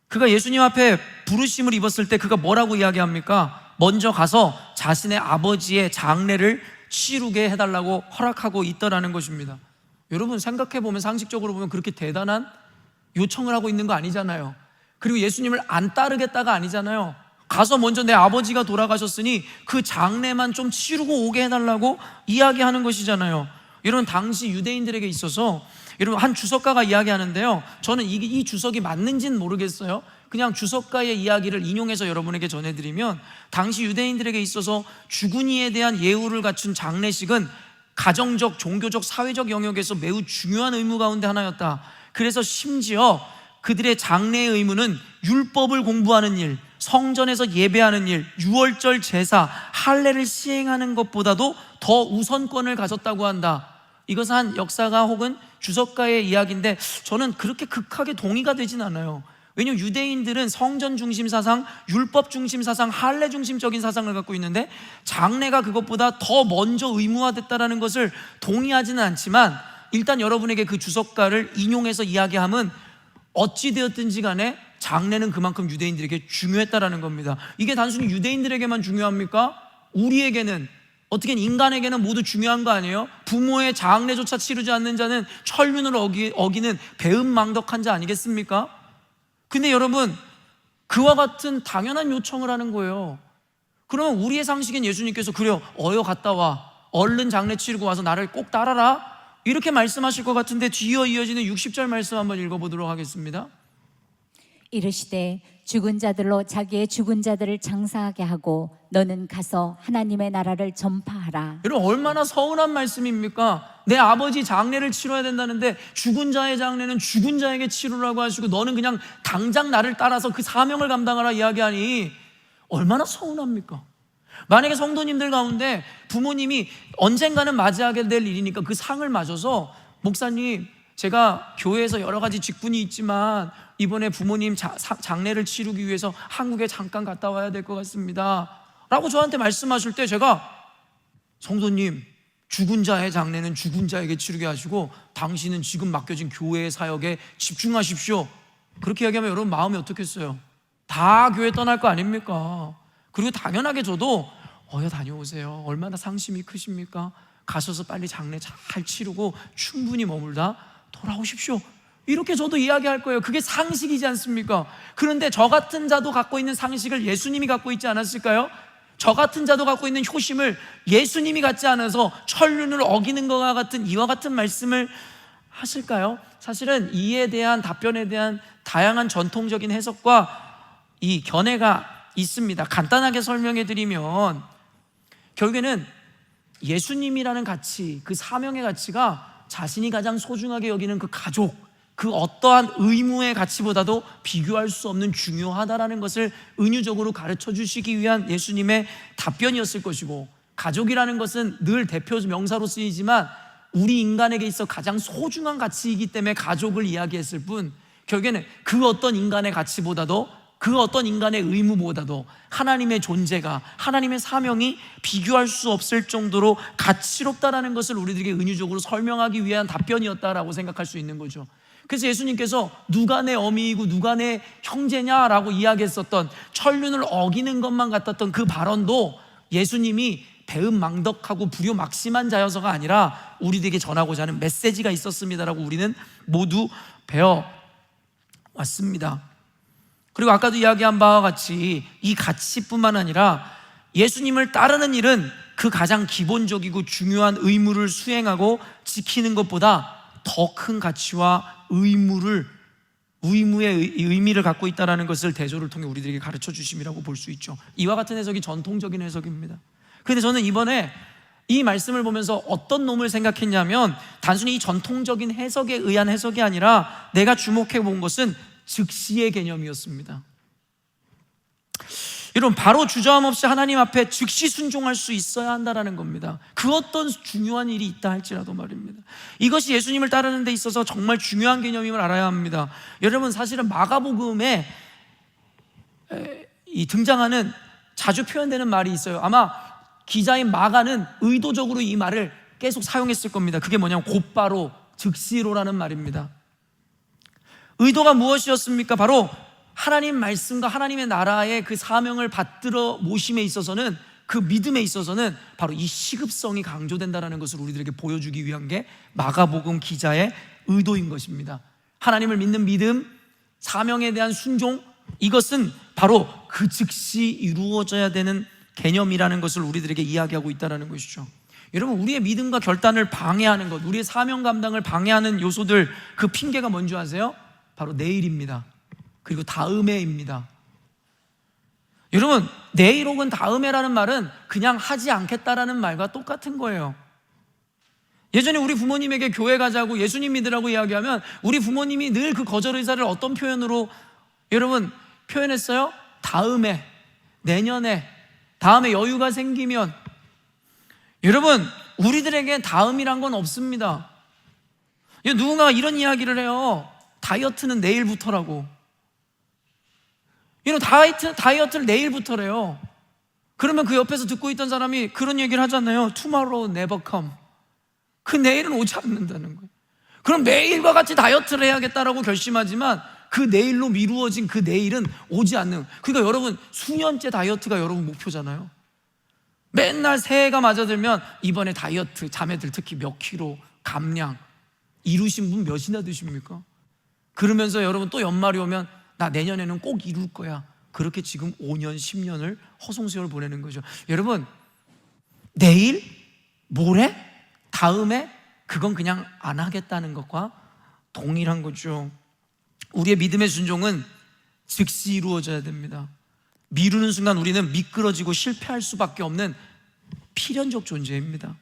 그가 예수님 앞에 부르심을 입었을 때 그가 뭐라고 이야기합니까? 먼저 가서 자신의 아버지의 장례를 치르게 해달라고 허락하고 있더라는 것입니다. 여러분, 생각해 보면, 상식적으로 보면 그렇게 대단한 요청을 하고 있는 거 아니잖아요. 그리고 예수님을 안 따르겠다가 아니잖아요. 가서 먼저 내 아버지가 돌아가셨으니 그 장례만 좀 치르고 오게 해달라고 이야기하는 것이잖아요. 여러분, 당시 유대인들에게 있어서 여러분, 한 주석가가 이야기하는데요, 저는 이 주석이 맞는지는 모르겠어요. 그냥 주석가의 이야기를 인용해서 여러분에게 전해드리면, 당시 유대인들에게 있어서 주군이에 대한 예우를 갖춘 장례식은 가정적, 종교적, 사회적 영역에서 매우 중요한 의무 가운데 하나였다. 그래서 심지어 그들의 장례의 의무는 율법을 공부하는 일, 성전에서 예배하는 일, 유월절 제사, 할례를 시행하는 것보다도 더 우선권을 가졌다고 한다. 이것은 한 역사가 혹은 주석가의 이야기인데 저는 그렇게 극하게 동의가 되진 않아요. 왜냐하면 유대인들은 성전 중심 사상, 율법 중심 사상, 할례 중심적인 사상을 갖고 있는데 장례가 그것보다 더 먼저 의무화됐다는 것을 동의하지는 않지만, 일단 여러분에게 그 주석가를 인용해서 이야기하면 어찌되었든지 간에 장례는 그만큼 유대인들에게 중요했다라는 겁니다. 이게 단순히 유대인들에게만 중요합니까? 우리에게는, 어떻게 인간에게는 모두 중요한 거 아니에요? 부모의 장례조차 치르지 않는 자는 천륜을 어기는 배은망덕한 자 아니겠습니까? 근데 여러분, 그와 같은 당연한 요청을 하는 거예요. 그러면 우리의 상식엔 예수님께서 그래요, 어여 갔다 와, 얼른 장례 치르고 와서 나를 꼭 따라라, 이렇게 말씀하실 것 같은데, 뒤이어 이어지는 60절 말씀 한번 읽어보도록 하겠습니다. 이르시되 죽은 자들로 자기의 죽은 자들을 장사하게 하고 너는 가서 하나님의 나라를 전파하라. 여러분, 얼마나 서운한 말씀입니까? 내 아버지 장례를 치러야 된다는데 죽은 자의 장례는 죽은 자에게 치르라고 하시고 너는 그냥 당장 나를 따라서 그 사명을 감당하라 이야기하니 얼마나 서운합니까? 만약에 성도님들 가운데 부모님이 언젠가는 맞이하게 될 일이니까 그 상을 맞아서, 목사님, 제가 교회에서 여러 가지 직분이 있지만 이번에 부모님 장례를 치르기 위해서 한국에 잠깐 갔다 와야 될 것 같습니다 라고 저한테 말씀하실 때, 제가 성도님, 죽은 자의 장례는 죽은 자에게 치르게 하시고 당신은 지금 맡겨진 교회의 사역에 집중하십시오, 그렇게 얘기하면 여러분 마음이 어떻겠어요? 다 교회 떠날 거 아닙니까? 그리고 당연하게 저도 어여 다녀오세요, 얼마나 상심이 크십니까? 가셔서 빨리 장례 잘 치르고 충분히 머물다 돌아오십시오, 이렇게 저도 이야기할 거예요. 그게 상식이지 않습니까? 그런데 저 같은 자도 갖고 있는 상식을 예수님이 갖고 있지 않았을까요? 저 같은 자도 갖고 있는 효심을 예수님이 갖지 않아서 천륜을 어기는 것과 같은 이와 같은 말씀을 하실까요? 사실은 이에 대한 답변에 대한 다양한 전통적인 해석과 이 견해가 있습니다. 간단하게 설명해 드리면, 결국에는 예수님이라는 가치, 그 사명의 가치가 자신이 가장 소중하게 여기는 그 가족, 그 어떠한 의무의 가치보다도 비교할 수 없는 중요하다라는 것을 은유적으로 가르쳐 주시기 위한 예수님의 답변이었을 것이고, 가족이라는 것은 늘 대표 명사로 쓰이지만 우리 인간에게 있어 가장 소중한 가치이기 때문에 가족을 이야기했을 뿐, 결국에는 그 어떤 인간의 가치보다도, 그 어떤 인간의 의무보다도 하나님의 존재가, 하나님의 사명이 비교할 수 없을 정도로 가치롭다라는 것을 우리들에게 은유적으로 설명하기 위한 답변이었다라고 생각할 수 있는 거죠. 그래서 예수님께서 누가 내 어미이고 누가 내 형제냐라고 이야기했었던, 천륜을 어기는 것만 같았던 그 발언도 예수님이 배은망덕하고 불효막심한 자여서가 아니라 우리들에게 전하고자 하는 메시지가 있었습니다라고 우리는 모두 배워왔습니다. 그리고 아까도 이야기한 바와 같이 이 가치뿐만 아니라 예수님을 따르는 일은 그 가장 기본적이고 중요한 의무를 수행하고 지키는 것보다 더 큰 가치와 의무의 의미를 갖고 있다는 것을 대조를 통해 우리들에게 가르쳐 주심이라고 볼 수 있죠. 이와 같은 해석이 전통적인 해석입니다. 그런데 저는 이번에 이 말씀을 보면서 어떤 놈을 생각했냐면, 단순히 이 전통적인 해석에 의한 해석이 아니라 내가 주목해 본 것은 즉시의 개념이었습니다. 여러분, 바로 주저함 없이 하나님 앞에 즉시 순종할 수 있어야 한다는 겁니다. 그 어떤 중요한 일이 있다 할지라도 말입니다. 이것이 예수님을 따르는 데 있어서 정말 중요한 개념임을 알아야 합니다. 여러분, 사실은 마가복음에 등장하는 자주 표현되는 말이 있어요. 아마 기자인 마가는 의도적으로 이 말을 계속 사용했을 겁니다. 그게 뭐냐면 곧바로, 즉시로라는 말입니다. 의도가 무엇이었습니까? 바로 하나님 말씀과 하나님의 나라의 그 사명을 받들어 모심에 있어서는, 그 믿음에 있어서는 바로 이 시급성이 강조된다는 것을 우리들에게 보여주기 위한 게 마가복음 기자의 의도인 것입니다. 하나님을 믿는 믿음, 사명에 대한 순종, 이것은 바로 그 즉시 이루어져야 되는 개념이라는 것을 우리들에게 이야기하고 있다는 것이죠. 여러분, 우리의 믿음과 결단을 방해하는 것, 우리의 사명 감당을 방해하는 요소들, 그 핑계가 뭔지 아세요? 바로 내일입니다. 그리고 다음에입니다. 여러분, 내일 혹은 다음에라는 말은 그냥 하지 않겠다라는 말과 똑같은 거예요. 예전에 우리 부모님에게 교회 가자고, 예수님 믿으라고 이야기하면 우리 부모님이 늘 그 거절 의사를 어떤 표현으로 여러분 표현했어요? 다음에, 내년에, 다음에 여유가 생기면. 여러분, 우리들에게 다음이란 건 없습니다. 누군가가 이런 이야기를 해요. 다이어트는 내일부터라고. 다이어트를 내일부터래요. 그러면 그 옆에서 듣고 있던 사람이 그런 얘기를 하잖아요. Tomorrow never come. 그 내일은 오지 않는다는 거예요. 그럼 매일과 같이 다이어트를 해야겠다라고 결심하지만 그 내일로 미루어진 그 내일은 오지 않는. 그러니까 여러분, 수년째 다이어트가 여러분 목표잖아요. 맨날 새해가 맞아들면 이번에 다이어트, 자매들 특히 몇 킬로 감량 이루신 분 몇이나 되십니까? 그러면서 여러분 또 연말이 오면 나 내년에는 꼭 이룰 거야. 그렇게 지금 5년, 10년을 허송세월 보내는 거죠. 여러분, 내일, 모레, 다음에, 그건 그냥 안 하겠다는 것과 동일한 거죠. 우리의 믿음의 순종은 즉시 이루어져야 됩니다. 미루는 순간 우리는 미끄러지고 실패할 수밖에 없는 필연적 존재입니다.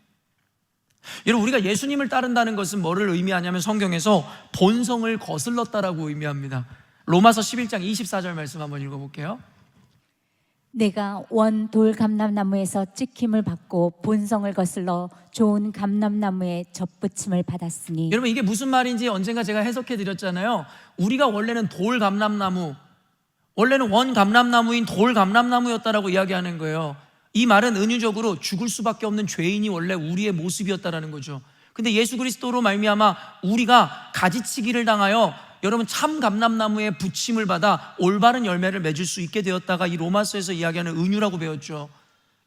여러분, 우리가 예수님을 따른다는 것은 뭐를 의미하냐면 성경에서 본성을 거슬렀다라고 의미합니다. 로마서 11장 24절 말씀 한번 읽어볼게요. 내가 원 돌 감람나무에서 찍힘을 받고 본성을 거슬러 좋은 감람나무에 접붙임을 받았으니. 여러분, 이게 무슨 말인지 언젠가 제가 해석해 드렸잖아요. 우리가 원래는 돌 감람나무, 원래는 원 감람나무인 돌 감람나무였다라고 이야기하는 거예요. 이 말은 은유적으로 죽을 수밖에 없는 죄인이 원래 우리의 모습이었다라는 거죠. 근데 예수 그리스도로 말미암아 우리가 가지치기를 당하여 여러분 참 감람나무에 붙임을 받아 올바른 열매를 맺을 수 있게 되었다가 이 로마서에서 이야기하는 은유라고 배웠죠.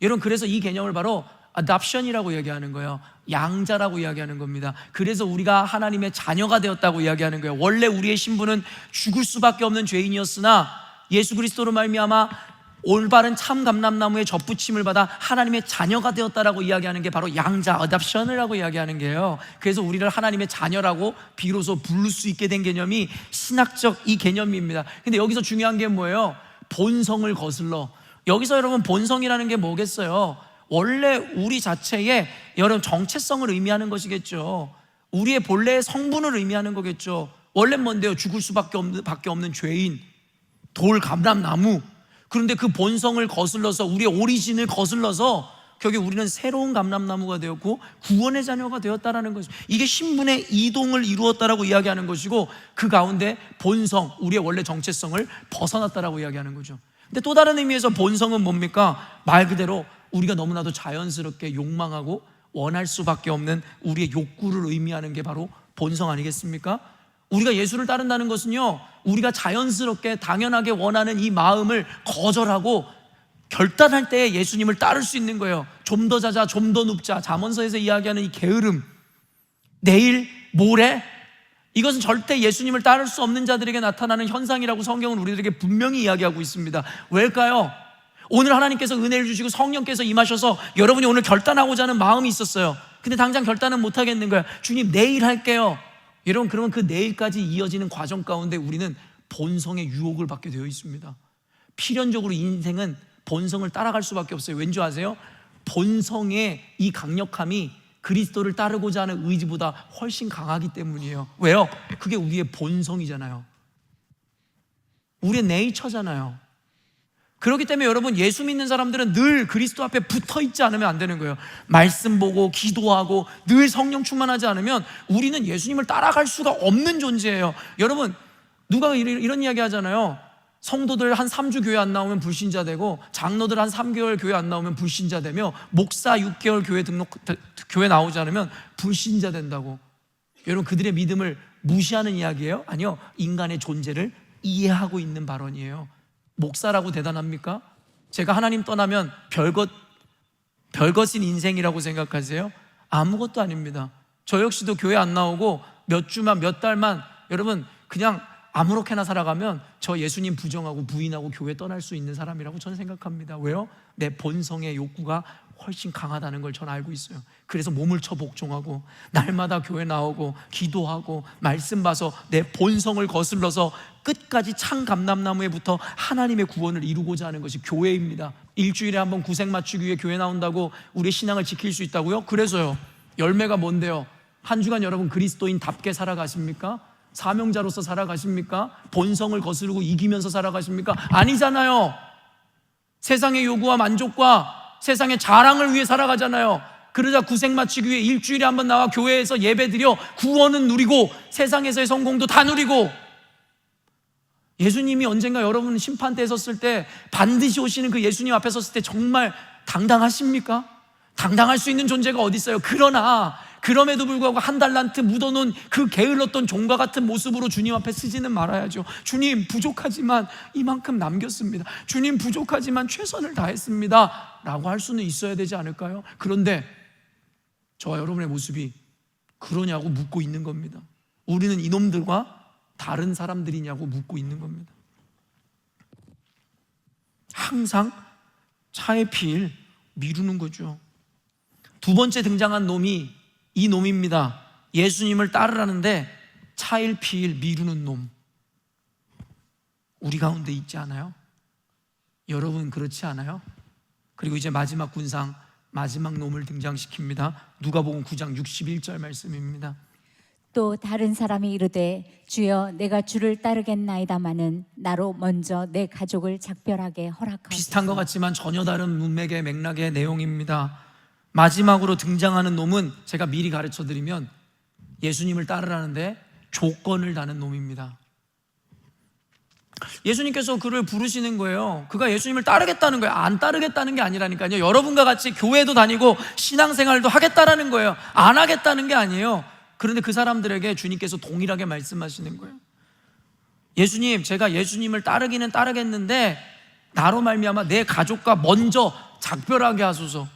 여러분, 그래서 이 개념을 바로 adoption이라고 이야기하는 거예요. 양자라고 이야기하는 겁니다. 그래서 우리가 하나님의 자녀가 되었다고 이야기하는 거예요. 원래 우리의 신분은 죽을 수밖에 없는 죄인이었으나 예수 그리스도로 말미암아 올바른 참 감람나무에 접붙임을 받아 하나님의 자녀가 되었다라고 이야기하는 게 바로 양자, adoption이라고 이야기하는 게요. 그래서 우리를 하나님의 자녀라고 비로소 부를 수 있게 된 개념이 신학적 이 개념입니다. 근데 여기서 중요한 게 뭐예요? 본성을 거슬러. 여기서 여러분 본성이라는 게 뭐겠어요? 원래 우리 자체의 여러분 정체성을 의미하는 것이겠죠. 우리의 본래의 성분을 의미하는 거겠죠. 원래 뭔데요? 죽을 수밖에 없는 죄인, 돌 감람나무. 그런데 그 본성을 거슬러서 우리의 오리진을 거슬러서 결국 우리는 새로운 감람나무가 되었고 구원의 자녀가 되었다라는 것이죠. 이게 신분의 이동을 이루었다라고 이야기하는 것이고 그 가운데 본성, 우리의 원래 정체성을 벗어났다라고 이야기하는 거죠. 근데 또 다른 의미에서 본성은 뭡니까? 말 그대로 우리가 너무나도 자연스럽게 욕망하고 원할 수밖에 없는 우리의 욕구를 의미하는 게 바로 본성 아니겠습니까? 우리가 예수를 따른다는 것은요, 우리가 자연스럽게 당연하게 원하는 이 마음을 거절하고 결단할 때 예수님을 따를 수 있는 거예요. 좀 더 자자, 좀 더 눕자. 잠언서에서 이야기하는 이 게으름, 내일, 모레, 이것은 절대 예수님을 따를 수 없는 자들에게 나타나는 현상이라고 성경은 우리들에게 분명히 이야기하고 있습니다. 왜일까요? 오늘 하나님께서 은혜를 주시고 성령께서 임하셔서 여러분이 오늘 결단하고자 하는 마음이 있었어요. 근데 당장 결단은 못 하겠는 거야. 주님, 내일 할게요. 여러분, 그러면 그 내일까지 이어지는 과정 가운데 우리는 본성의 유혹을 받게 되어 있습니다. 필연적으로 인생은 본성을 따라갈 수밖에 없어요. 왠지 아세요? 본성의 이 강력함이 그리스도를 따르고자 하는 의지보다 훨씬 강하기 때문이에요. 왜요? 그게 우리의 본성이잖아요. 우리의 네이처잖아요. 그렇기 때문에 여러분, 예수 믿는 사람들은 늘 그리스도 앞에 붙어 있지 않으면 안 되는 거예요. 말씀 보고 기도하고 늘 성령 충만하지 않으면 우리는 예수님을 따라갈 수가 없는 존재예요. 여러분, 누가 이런 이야기 하잖아요. 성도들 한 3주 교회 안 나오면 불신자 되고 장로들 한 3개월 교회 안 나오면 불신자 되며 목사 6개월 교회 나오지 않으면 불신자 된다고. 여러분, 그들의 믿음을 무시하는 이야기예요? 아니요, 인간의 존재를 이해하고 있는 발언이에요. 목사라고 대단합니까? 제가 하나님 떠나면 별것인 인생이라고 생각하세요? 아무것도 아닙니다. 저 역시도 교회 안 나오고 몇 주만 몇 달만 여러분 그냥 아무렇게나 살아가면 저 예수님 부정하고 부인하고 교회 떠날 수 있는 사람이라고 저는 생각합니다. 왜요? 내 본성의 욕구가 훨씬 강하다는 걸 전 알고 있어요. 그래서 몸을 쳐 복종하고 날마다 교회 나오고 기도하고 말씀 봐서 내 본성을 거슬러서 끝까지 창 감람나무에 붙어 하나님의 구원을 이루고자 하는 것이 교회입니다. 일주일에 한 번 구색 맞추기 위해 교회 나온다고 우리의 신앙을 지킬 수 있다고요? 그래서요. 열매가 뭔데요? 한 주간 여러분 그리스도인답게 살아가십니까? 사명자로서 살아가십니까? 본성을 거스르고 이기면서 살아가십니까? 아니잖아요. 세상의 요구와 만족과 세상의 자랑을 위해 살아가잖아요. 그러자 구색 맞추기 위해 일주일에 한 번 나와 교회에서 예배드려 구원은 누리고 세상에서의 성공도 다 누리고, 예수님이 언젠가 여러분 심판대에 섰을 때 반드시 오시는 그 예수님 앞에 섰을 때 정말 당당하십니까? 당당할 수 있는 존재가 어디 있어요? 그러나 그럼에도 불구하고 한 달란트 묻어놓은 그 게을렀던 종과 같은 모습으로 주님 앞에 서지는 말아야죠. 주님 부족하지만 이만큼 남겼습니다. 주님 부족하지만 최선을 다했습니다 라고 할 수는 있어야 되지 않을까요? 그런데 저와 여러분의 모습이 그러냐고 묻고 있는 겁니다. 우리는 이놈들과 다른 사람들이냐고 묻고 있는 겁니다. 항상 차에 필 미루는 거죠. 두 번째 등장한 놈이 이 놈입니다. 예수님을 따르라는데 차일피일 미루는 놈. 우리 가운데 있지 않아요? 여러분 그렇지 않아요? 그리고 이제 마지막 군상, 마지막 놈을 등장시킵니다. 누가복음 9장 61절 말씀입니다. 또 다른 사람이 이르되 주여 내가 주를 따르겠나이다마는 나로 먼저 내 가족을 작별하게 허락하옵소서. 비슷한 것 같지만 전혀 다른 문맥의 맥락의 내용입니다. 마지막으로 등장하는 놈은 제가 미리 가르쳐드리면 예수님을 따르라는데 조건을 다는 놈입니다. 예수님께서 그를 부르시는 거예요. 그가 예수님을 따르겠다는 거예요. 안 따르겠다는 게 아니라니까요. 여러분과 같이 교회도 다니고 신앙생활도 하겠다라는 거예요. 안 하겠다는 게 아니에요. 그런데 그 사람들에게 주님께서 동일하게 말씀하시는 거예요. 예수님, 제가 예수님을 따르기는 따르겠는데 나로 말미암아 내 가족과 먼저 작별하게 하소서.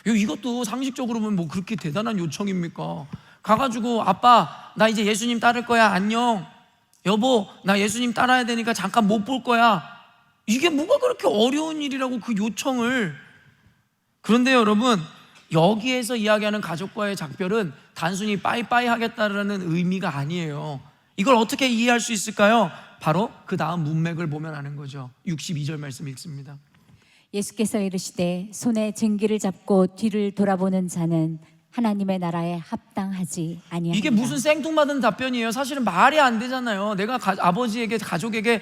이것도 상식적으로 보면 뭐 그렇게 대단한 요청입니까? 가가지고 아빠 나 이제 예수님 따를 거야, 안녕. 여보 나 예수님 따라야 되니까 잠깐 못 볼 거야. 이게 뭐가 그렇게 어려운 일이라고 그 요청을. 그런데 여러분, 여기에서 이야기하는 가족과의 작별은 단순히 빠이빠이 하겠다라는 의미가 아니에요. 이걸 어떻게 이해할 수 있을까요? 바로 그 다음 문맥을 보면 아는 거죠. 62절 말씀 읽습니다. 예수께서 이르시되 손에 증기를 잡고 뒤를 돌아보는 자는 하나님의 나라에 합당하지 아니하리라. 이게 무슨 생뚱맞은 답변이에요? 사실은 말이 안 되잖아요. 내가 아버지에게 가족에게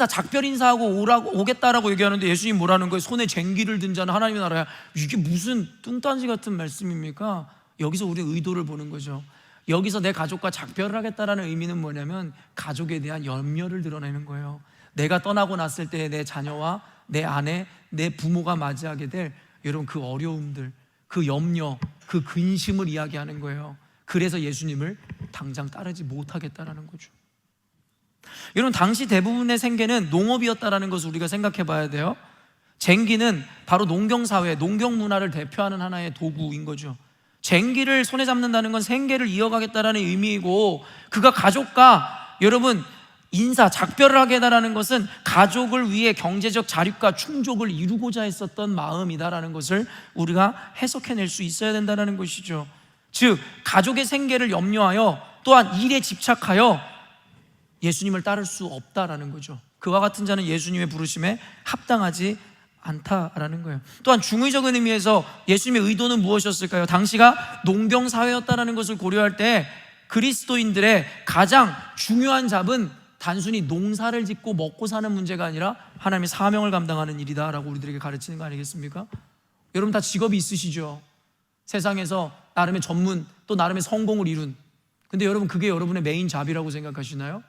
작별 인사하고 오겠다라고 얘기하는데 예수님 뭐라는 거예요? 손에 쟁기를 든 자는 하나님의 나라야. 이게 무슨 뚱딴지 같은 말씀입니까? 여기서 우리의 의도를 보는 거죠. 여기서 내 가족과 작별을 하겠다라는 의미는 뭐냐면 가족에 대한 염려를 드러내는 거예요. 내가 떠나고 났을 때 내 자녀와 내 아내, 내 부모가 맞이하게 될 여러분 그 어려움들, 그 염려, 그 근심을 이야기하는 거예요. 그래서 예수님을 당장 따르지 못하겠다라는 거죠. 여러분, 당시 대부분의 생계는 농업이었다라는 것을 우리가 생각해 봐야 돼요. 쟁기는 바로 농경사회, 농경문화를 대표하는 하나의 도구인 거죠. 쟁기를 손에 잡는다는 건 생계를 이어가겠다라는 의미이고, 그가 가족과 여러분 작별을 하게 해달라는 것은 가족을 위해 경제적 자립과 충족을 이루고자 했었던 마음이다라는 것을 우리가 해석해낼 수 있어야 된다는 것이죠. 즉 가족의 생계를 염려하여 또한 일에 집착하여 예수님을 따를 수 없다라는 거죠. 그와 같은 자는 예수님의 부르심에 합당하지 않다라는 거예요. 또한 중의적인 의미에서 예수님의 의도는 무엇이었을까요? 당시가 농경사회였다라는 것을 고려할 때 그리스도인들의 가장 중요한 잡은 단순히 농사를 짓고 먹고 사는 문제가 아니라 하나님의 사명을 감당하는 일이다라고 우리들에게 가르치는 거 아니겠습니까? 여러분 다 직업이 있으시죠? 세상에서 나름의 전문 또 나름의 성공을 이룬. 근데 여러분 그게 여러분의 메인 잡이라고 생각하시나요?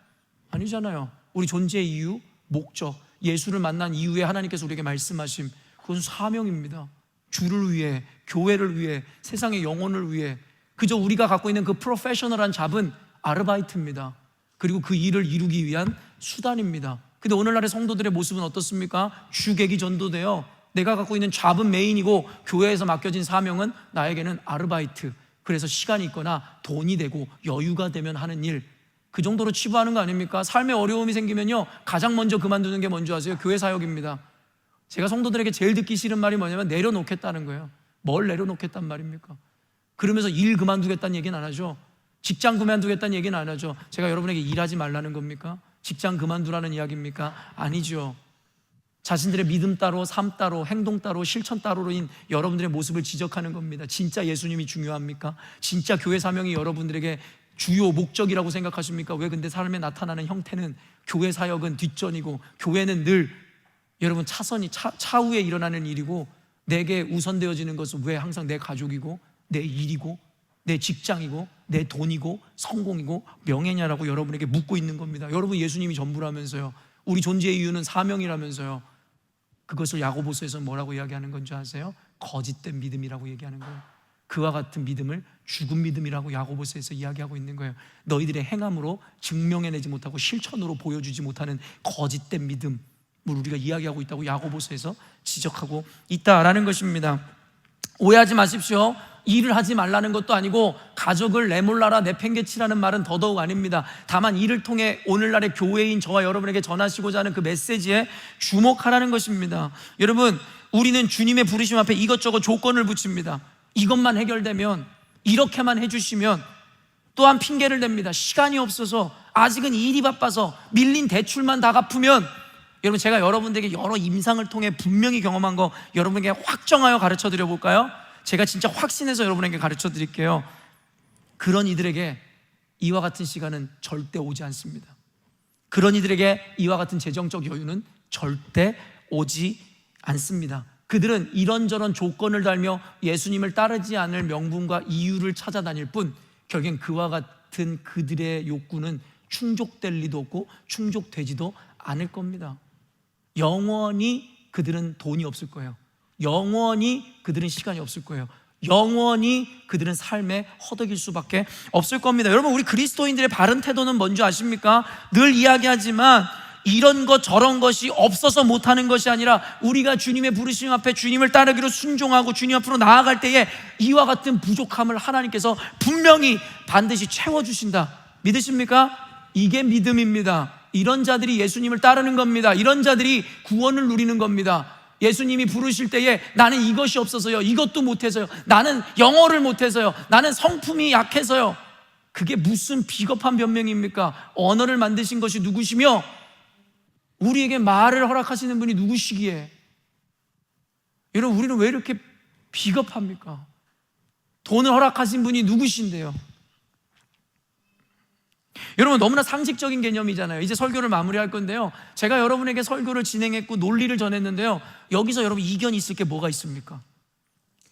아니잖아요. 우리 존재의 이유, 목적, 예수를 만난 이후에 하나님께서 우리에게 말씀하심, 그건 사명입니다. 주를 위해, 교회를 위해, 세상의 영혼을 위해. 그저 우리가 갖고 있는 그 프로페셔널한 잡은 아르바이트입니다. 그리고 그 일을 이루기 위한 수단입니다. 근데 오늘날의 성도들의 모습은 어떻습니까? 주객이 전도되어 내가 갖고 있는 잡은 메인이고 교회에서 맡겨진 사명은 나에게는 아르바이트. 그래서 시간이 있거나 돈이 되고 여유가 되면 하는 일, 그 정도로 치부하는 거 아닙니까? 삶에 어려움이 생기면요 가장 먼저 그만두는 게 뭔지 아세요? 교회 사역입니다. 제가 성도들에게 제일 듣기 싫은 말이 뭐냐면 내려놓겠다는 거예요. 뭘 내려놓겠단 말입니까? 그러면서 일 그만두겠다는 얘기는 안 하죠. 직장 그만두겠다는 얘기는 안 하죠. 제가 여러분에게 일하지 말라는 겁니까? 직장 그만두라는 이야기입니까? 아니죠. 자신들의 믿음 따로, 삶 따로, 행동 따로, 실천 따로로인 여러분들의 모습을 지적하는 겁니다. 진짜 예수님이 중요합니까? 진짜 교회 사명이 여러분들에게 주요 목적이라고 생각하십니까? 왜 근데 삶에 나타나는 형태는 교회 사역은 뒷전이고 교회는 늘 여러분 차후에 일어나는 일이고 내게 우선되어지는 것은 왜 항상 내 가족이고 내 일이고 내 직장이고 내 돈이고 성공이고 명예냐라고 여러분에게 묻고 있는 겁니다. 여러분 예수님이 전부라면서요. 우리 존재의 이유는 사명이라면서요. 그것을 야고보서에서 뭐라고 이야기하는 건지 아세요? 거짓된 믿음이라고 얘기하는 거예요. 그와 같은 믿음을 죽은 믿음이라고 야고보서에서 이야기하고 있는 거예요. 너희들의 행함으로 증명해내지 못하고 실천으로 보여주지 못하는 거짓된 믿음을 우리가 이야기하고 있다고 야고보서에서 지적하고 있다라는 것입니다. 오해하지 마십시오. 일을 하지 말라는 것도 아니고 가족을 내몰라라 내팽개치라는 말은 더더욱 아닙니다. 다만 이를 통해 오늘날의 교회인 저와 여러분에게 전하시고자 하는 그 메시지에 주목하라는 것입니다. 여러분, 우리는 주님의 부르심 앞에 이것저것 조건을 붙입니다. 이것만 해결되면, 이렇게만 해주시면, 또한 핑계를 댑니다. 시간이 없어서, 아직은 일이 바빠서, 밀린 대출만 다 갚으면. 여러분, 제가 여러분들에게 여러 임상을 통해 분명히 경험한 거 여러분에게 확정하여 가르쳐 드려 볼까요? 제가 진짜 확신해서 여러분에게 가르쳐 드릴게요. 그런 이들에게 이와 같은 시간은 절대 오지 않습니다. 그런 이들에게 이와 같은 재정적 여유는 절대 오지 않습니다. 그들은 이런저런 조건을 달며 예수님을 따르지 않을 명분과 이유를 찾아다닐 뿐 결국엔 그와 같은 그들의 욕구는 충족될 리도 없고 충족되지도 않을 겁니다. 영원히 그들은 돈이 없을 거예요. 영원히 그들은 시간이 없을 거예요. 영원히 그들은 삶에 허덕일 수밖에 없을 겁니다. 여러분, 우리 그리스도인들의 바른 태도는 뭔지 아십니까? 늘 이야기하지만 이런 것 저런 것이 없어서 못하는 것이 아니라 우리가 주님의 부르심 앞에 주님을 따르기로 순종하고 주님 앞으로 나아갈 때에 이와 같은 부족함을 하나님께서 분명히 반드시 채워주신다. 믿으십니까? 이게 믿음입니다. 이런 자들이 예수님을 따르는 겁니다. 이런 자들이 구원을 누리는 겁니다. 예수님이 부르실 때에 나는 이것이 없어서요, 이것도 못해서요, 나는 영어를 못해서요, 나는 성품이 약해서요. 그게 무슨 비겁한 변명입니까? 언어를 만드신 것이 누구시며 우리에게 말을 허락하시는 분이 누구시기에? 여러분, 우리는 왜 이렇게 비겁합니까? 돈을 허락하신 분이 누구신데요? 여러분, 너무나 상식적인 개념이잖아요. 이제 설교를 마무리할 건데요, 제가 여러분에게 설교를 진행했고 논리를 전했는데요, 여기서 여러분 이견이 있을 게 뭐가 있습니까?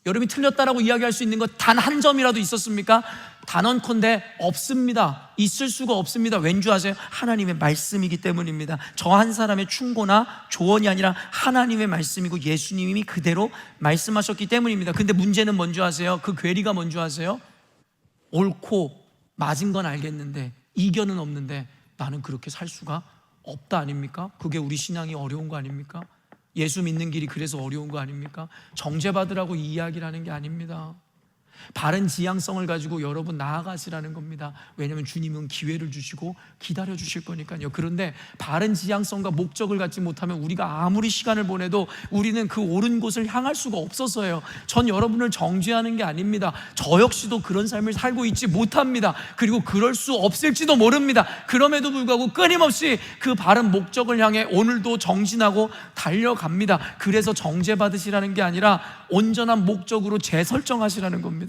여러분이 틀렸다라고 이야기할 수 있는 것 단 한 점이라도 있었습니까? 단언컨대 없습니다. 있을 수가 없습니다. 왠지 아세요? 하나님의 말씀이기 때문입니다. 저 한 사람의 충고나 조언이 아니라 하나님의 말씀이고 예수님이 그대로 말씀하셨기 때문입니다. 근데 문제는 뭔지 아세요? 그 괴리가 뭔지 아세요? 옳고 맞은 건 알겠는데 이견은 없는데 나는 그렇게 살 수가 없다 아닙니까? 그게 우리 신앙이 어려운 거 아닙니까? 예수 믿는 길이 그래서 어려운 거 아닙니까? 정죄받으라고 이 이야기를 하는 게 아닙니다. 바른 지향성을 가지고 여러분 나아가시라는 겁니다. 왜냐하면 주님은 기회를 주시고 기다려 주실 거니까요. 그런데 바른 지향성과 목적을 갖지 못하면 우리가 아무리 시간을 보내도 우리는 그 옳은 곳을 향할 수가 없어서요. 전 여러분을 정죄하는 게 아닙니다. 저 역시도 그런 삶을 살고 있지 못합니다. 그리고 그럴 수 없을지도 모릅니다. 그럼에도 불구하고 끊임없이 그 바른 목적을 향해 오늘도 정진하고 달려갑니다. 그래서 정죄받으시라는 게 아니라 온전한 목적으로 재설정하시라는 겁니다.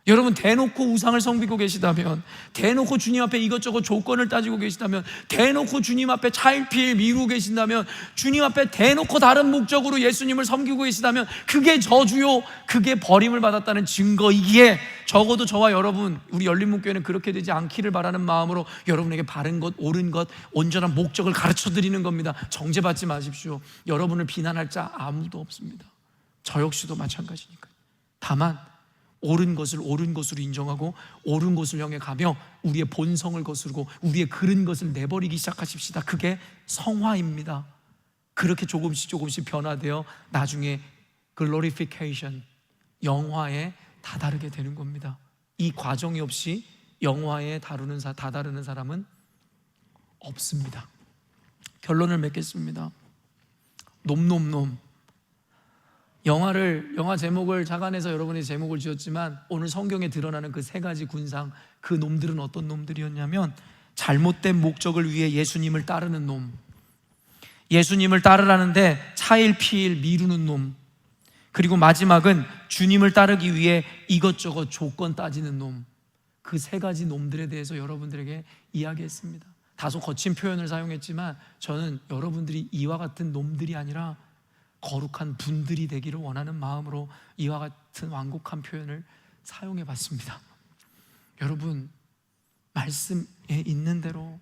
여러분, 대놓고 우상을 섬기고 계시다면, 대놓고 주님 앞에 이것저것 조건을 따지고 계시다면, 대놓고 주님 앞에 차일피일 미루고 계신다면, 주님 앞에 대놓고 다른 목적으로 예수님을 섬기고 계시다면 그게 저주요, 그게 버림을 받았다는 증거이기에 적어도 저와 여러분, 우리 열린문교회는 그렇게 되지 않기를 바라는 마음으로 여러분에게 바른 것, 옳은 것, 온전한 목적을 가르쳐 드리는 겁니다. 정죄받지 마십시오. 여러분을 비난할 자 아무도 없습니다. 저 역시도 마찬가지니까요. 다만 옳은 것을 옳은 것으로 인정하고 옳은 것을 향해 가며 우리의 본성을 거스르고 우리의 그른 것을 내버리기 시작하십시다. 그게 성화입니다. 그렇게 조금씩 변화되어 나중에 글로리피케이션, 영화에 다다르게 되는 겁니다. 이 과정이 없이 영화에 다다르는 사람은 없습니다. 결론을 맺겠습니다. 놈놈놈. 영화 제목을 자간해서 여러분이 제목을 지었지만 오늘 성경에 드러나는 그 세 가지 군상, 그 놈들은 어떤 놈들이었냐면 잘못된 목적을 위해 예수님을 따르는 놈, 예수님을 따르라는데 차일피일 미루는 놈, 그리고 마지막은 주님을 따르기 위해 이것저것 조건 따지는 놈. 그 세 가지 놈들에 대해서 여러분들에게 이야기했습니다. 다소 거친 표현을 사용했지만 저는 여러분들이 이와 같은 놈들이 아니라 거룩한 분들이 되기를 원하는 마음으로 이와 같은 완곡한 표현을 사용해 봤습니다. 여러분, 말씀에 있는 대로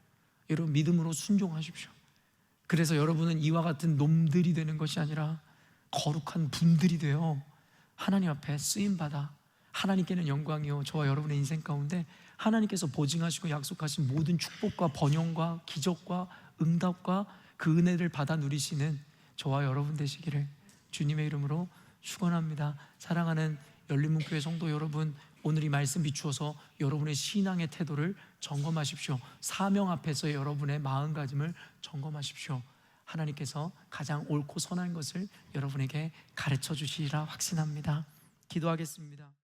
여러분 믿음으로 순종하십시오. 그래서 여러분은 이와 같은 놈들이 되는 것이 아니라 거룩한 분들이 되어 하나님 앞에 쓰임받아 하나님께는 영광이요 저와 여러분의 인생 가운데 하나님께서 보증하시고 약속하신 모든 축복과 번영과 기적과 응답과 그 은혜를 받아 누리시는 저와 여러분 되시기를 주님의 이름으로 축원합니다. 사랑하는 열린문교회 성도 여러분, 오늘 이 말씀 비추어서 여러분의 신앙의 태도를 점검하십시오. 사명 앞에서의 여러분의 마음가짐을 점검하십시오. 하나님께서 가장 옳고 선한 것을 여러분에게 가르쳐 주시리라 확신합니다. 기도하겠습니다.